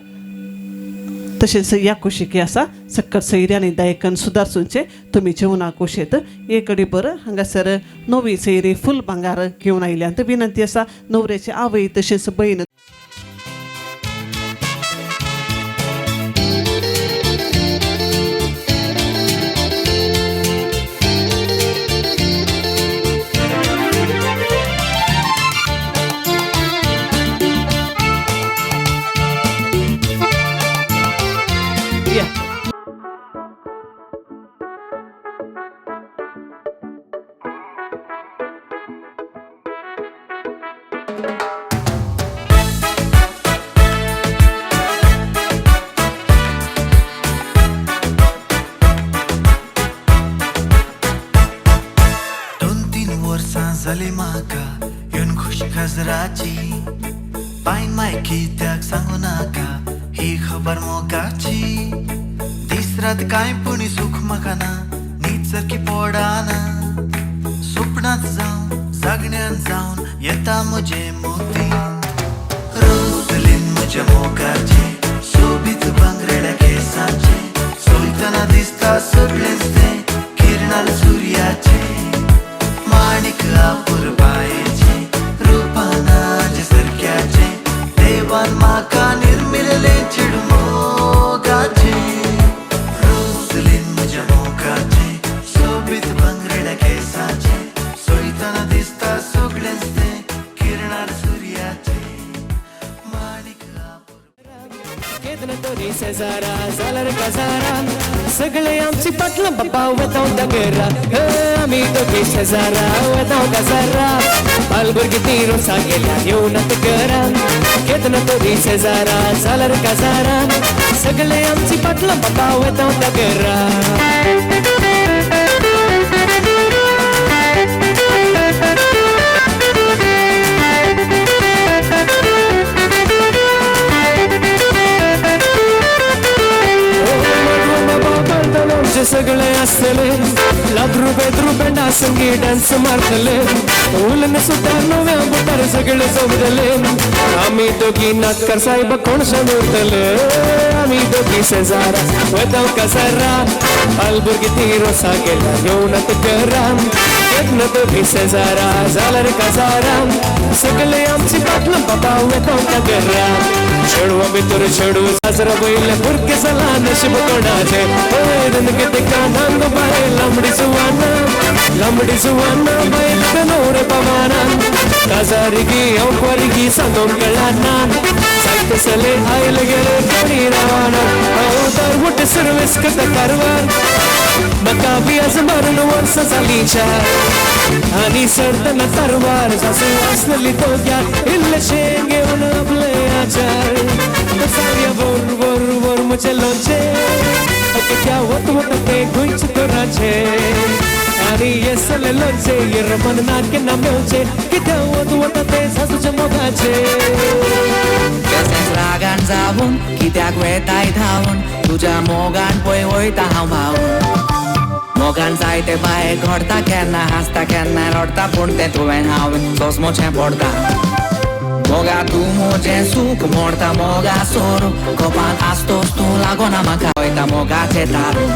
तशेंच ह्या कुशीकी आसा सक्कर सैर्यांनी दायकन सुदारसूंचे तुमी जेवणाक वशेत. एक घडीभर हांगासर नवी सैरी फूल भांगार घेवन आयल्यांत विनंती आसा. न्हवऱ्याची आवय तशेंच बहीण जाली म्हाका येवन खुशी गजराची पायन माय कित्याक सांगू नाका ही खबर मोगाची. दीस रात कांय पूण सुख म्हाका ना न्हीद सारकी पडाना. स्वप्नांत जावन जागण्यान जावन येता म्हजे मोती रोजलीन म्हज्या मोगाचे सोबीत भांगरेड्या केसांचे सोयतना दिसता सगळेंच तें किरणाल सुर्याचे माणिक आपुर बायेचे रुपानाचे सारक्याचे देवान म्हाका निर्मिल्ले चिड मोगाचे रोजलीन म्हज्या मोगाचे सोबीत भांगरेड्या केसांचे सोयतना दिसता सगळेंच तें किरणार सुर्याचे माणिक केदन तोरी शेजारा जाल्यार काजारा सगळे आमची पाटलां बाबा वताव दागरा आमी दोगी शेजारा वताव काजारा बालभुरगीं ती रोसा गेल्या येवनात घरा केदन तोरी शेजारा जाल्यार काजारा सगळे आमची पाटलां बाबा वताव दागरा बसले रुपये डासंगी डान्स मारतले उलन सुद्धा नव्या बुटार सगळे जमदले आम्ही दोघी नाटकर साहेब कोण समजतले आम्ही दोघी शेजारा वदाव कसारा अलबुर्गी ती रोसा गेला येऊन करा येतन दोघी शेजारा झाला रे कसारा सगळे आमची पाटलं बाबा वदाव करा छेडू भितर छेडू साजरा बैल बुरके सला नशीब कोणाचे रनगते कानांग बाय लांबडी सुवाना बैल कनोरे पवाना काजारिगी औकवारिगी सांगून कळाना साहित्य सले आयल गेले कोणी रावाना तर मोठे सर्विस कत कारवार मका बी आज मारून वर्ष झालीच्या आणि सरताना तरवार सासू असलेली तो घ्या इल्ल शेंगे घेऊन आपले आचार साऱ्या वर मुझे लोचे क्या होत ते गुंच तोराचे आणि ये सले लोचे ये रमन नाके ना मेवचे किती होत ते सासूच्या मोगाचे केसेस रागान जाऊन कित्याक वेताय धावून तुझ्या मोगान पळय वयता हांव भावून मोगान जाय ते बाय घडता केन्ना हांसता केन्ना रडता पूण तें तुवें हांवें सोसमोचें पडटा मोगा तूं म्हजें सूख मोडता मोगा सोर कोपान आसतोस तूं लागोना म्हाका वयता मोगाचें दारू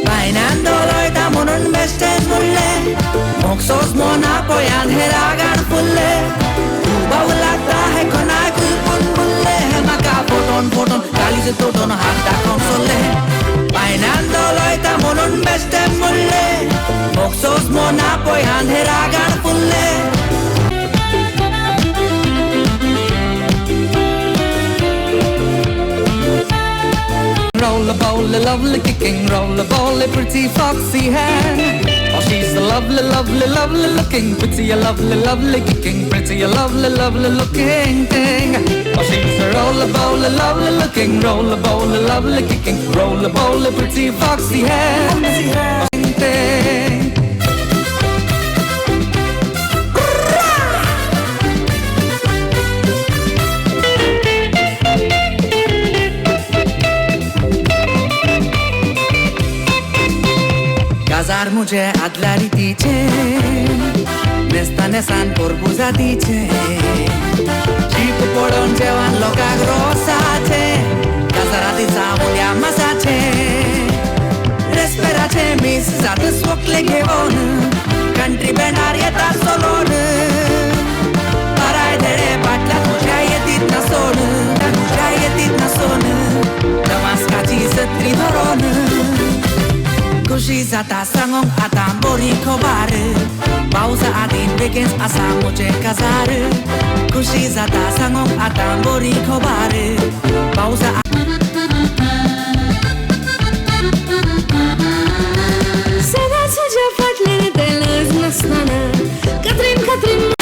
बायनान दोलयता म्हणून बेश्टेच म्हणलें मोग सोस मोना पळयान हे रागान फुल्लें तूं बाव लागता हे कोणाक पूण बुल्लें हे म्हाका फोटोन काळीज तोटून हात दाखोवन सोल्लें बायनान दोलयता म्हणून बेश्टेच म्हणलें मोग सोस मोना पळयान हे रागान फुल्लें Roll a bowl, a lovely kicking, roll a ball, a pretty foxy hen. Oh, she's a lovely, lovely, lovely looking, pretty, a lovely kicking, pretty, a lovely looking thing. Oh, she's a roll a bowl, a lovely looking, roll a bowl, a lovely kicking, roll a bowl, a pretty foxy hen. Oh, thing. Gazar मुझे आदला रीतीचे नेस्तानेसान पोरबुजातीचे जीप पडोन जेवण लोकांक रोसाचे गजाराती जामुल्या मासाचे रेस्पेराचे मिस जातच वकले घेवन कंट्री बँडार येता सोलोन बाराय देडे पाटल्या तुझ्या येतीत नासोन तुझ्या येतीत नासोन दमास्काची सत्री धरोन खुशी जाता सांगोंक आतां बरी खबर पावसा आदीं बेगीन आसा म्हजें काजार खुशी जाता सांगोंक आतां बरी खबर पावसा सदां तुज्या फाटल्यान तेलच नासतना कात्रीन होते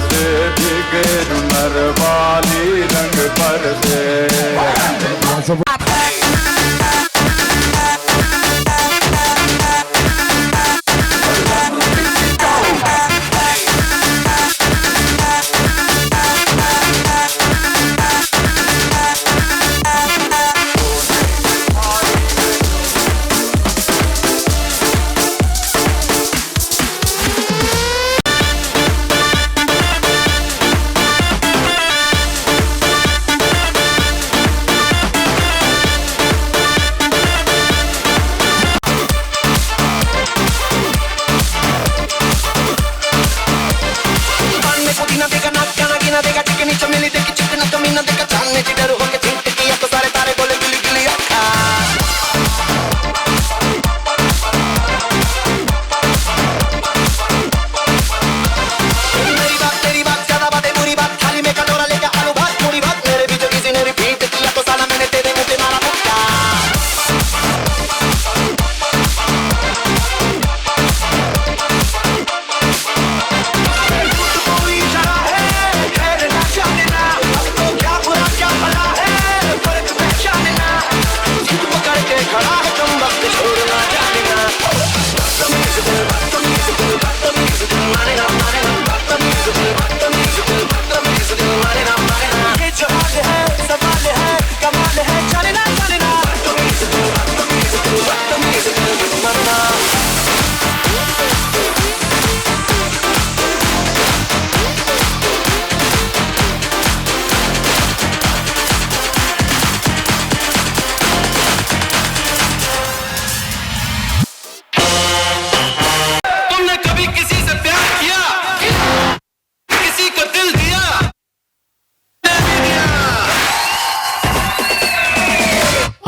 से भीगे झुमर वाली रंग बरसे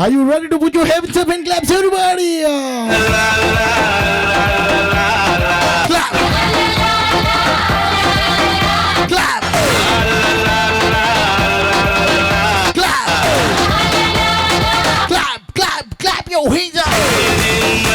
Are you ready to put your hands up and claps, everybody? Clap! Clap! Clap! Clap! Clap! Clap your hands up!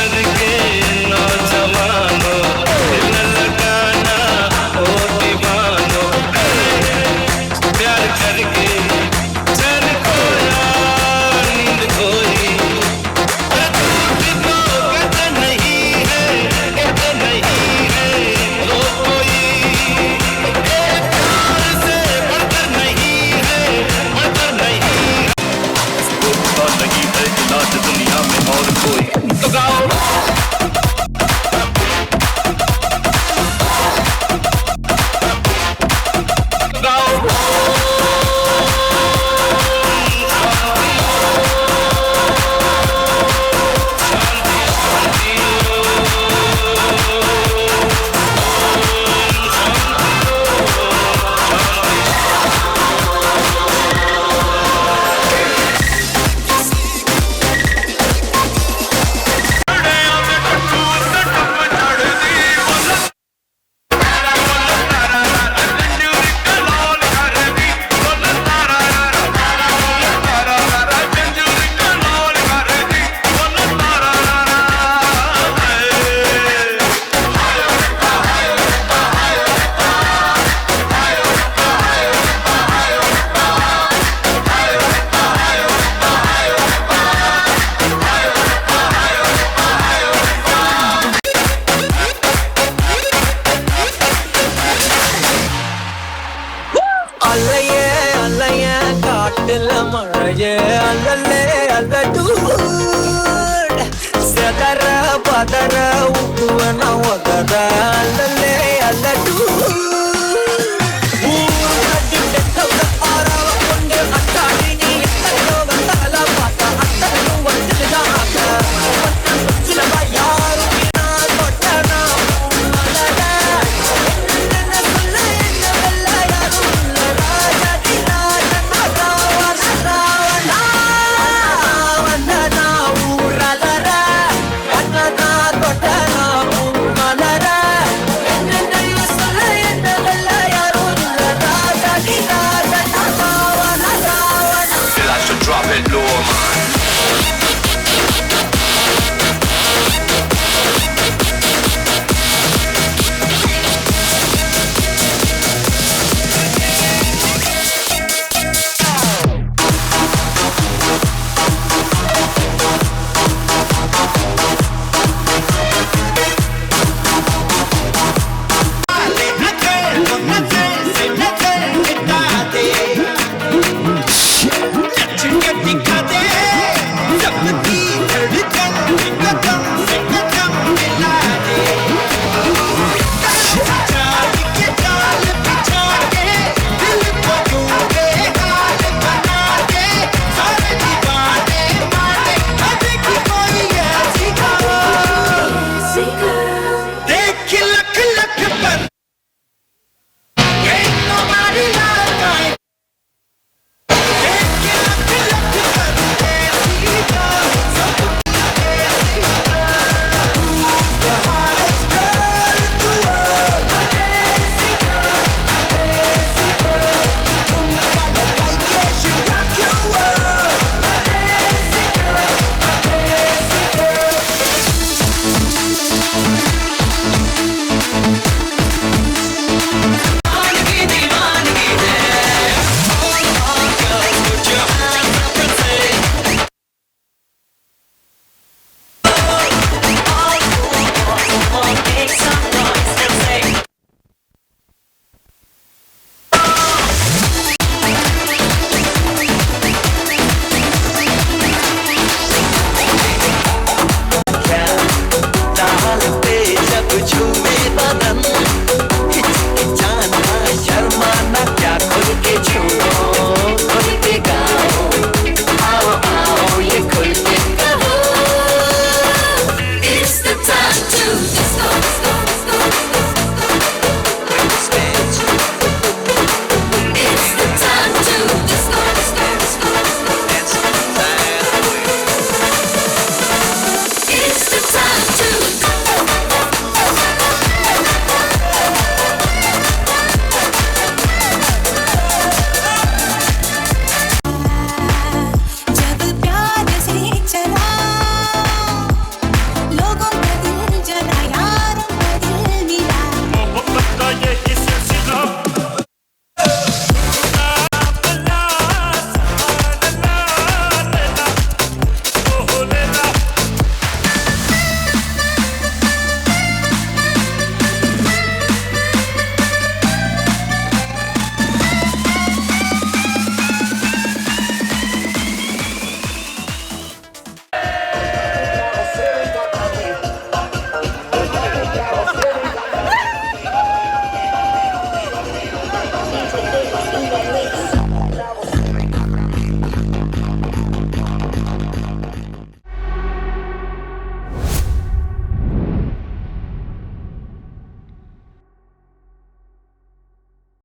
Padara, Utu, and Awagada, Alale, Aladu.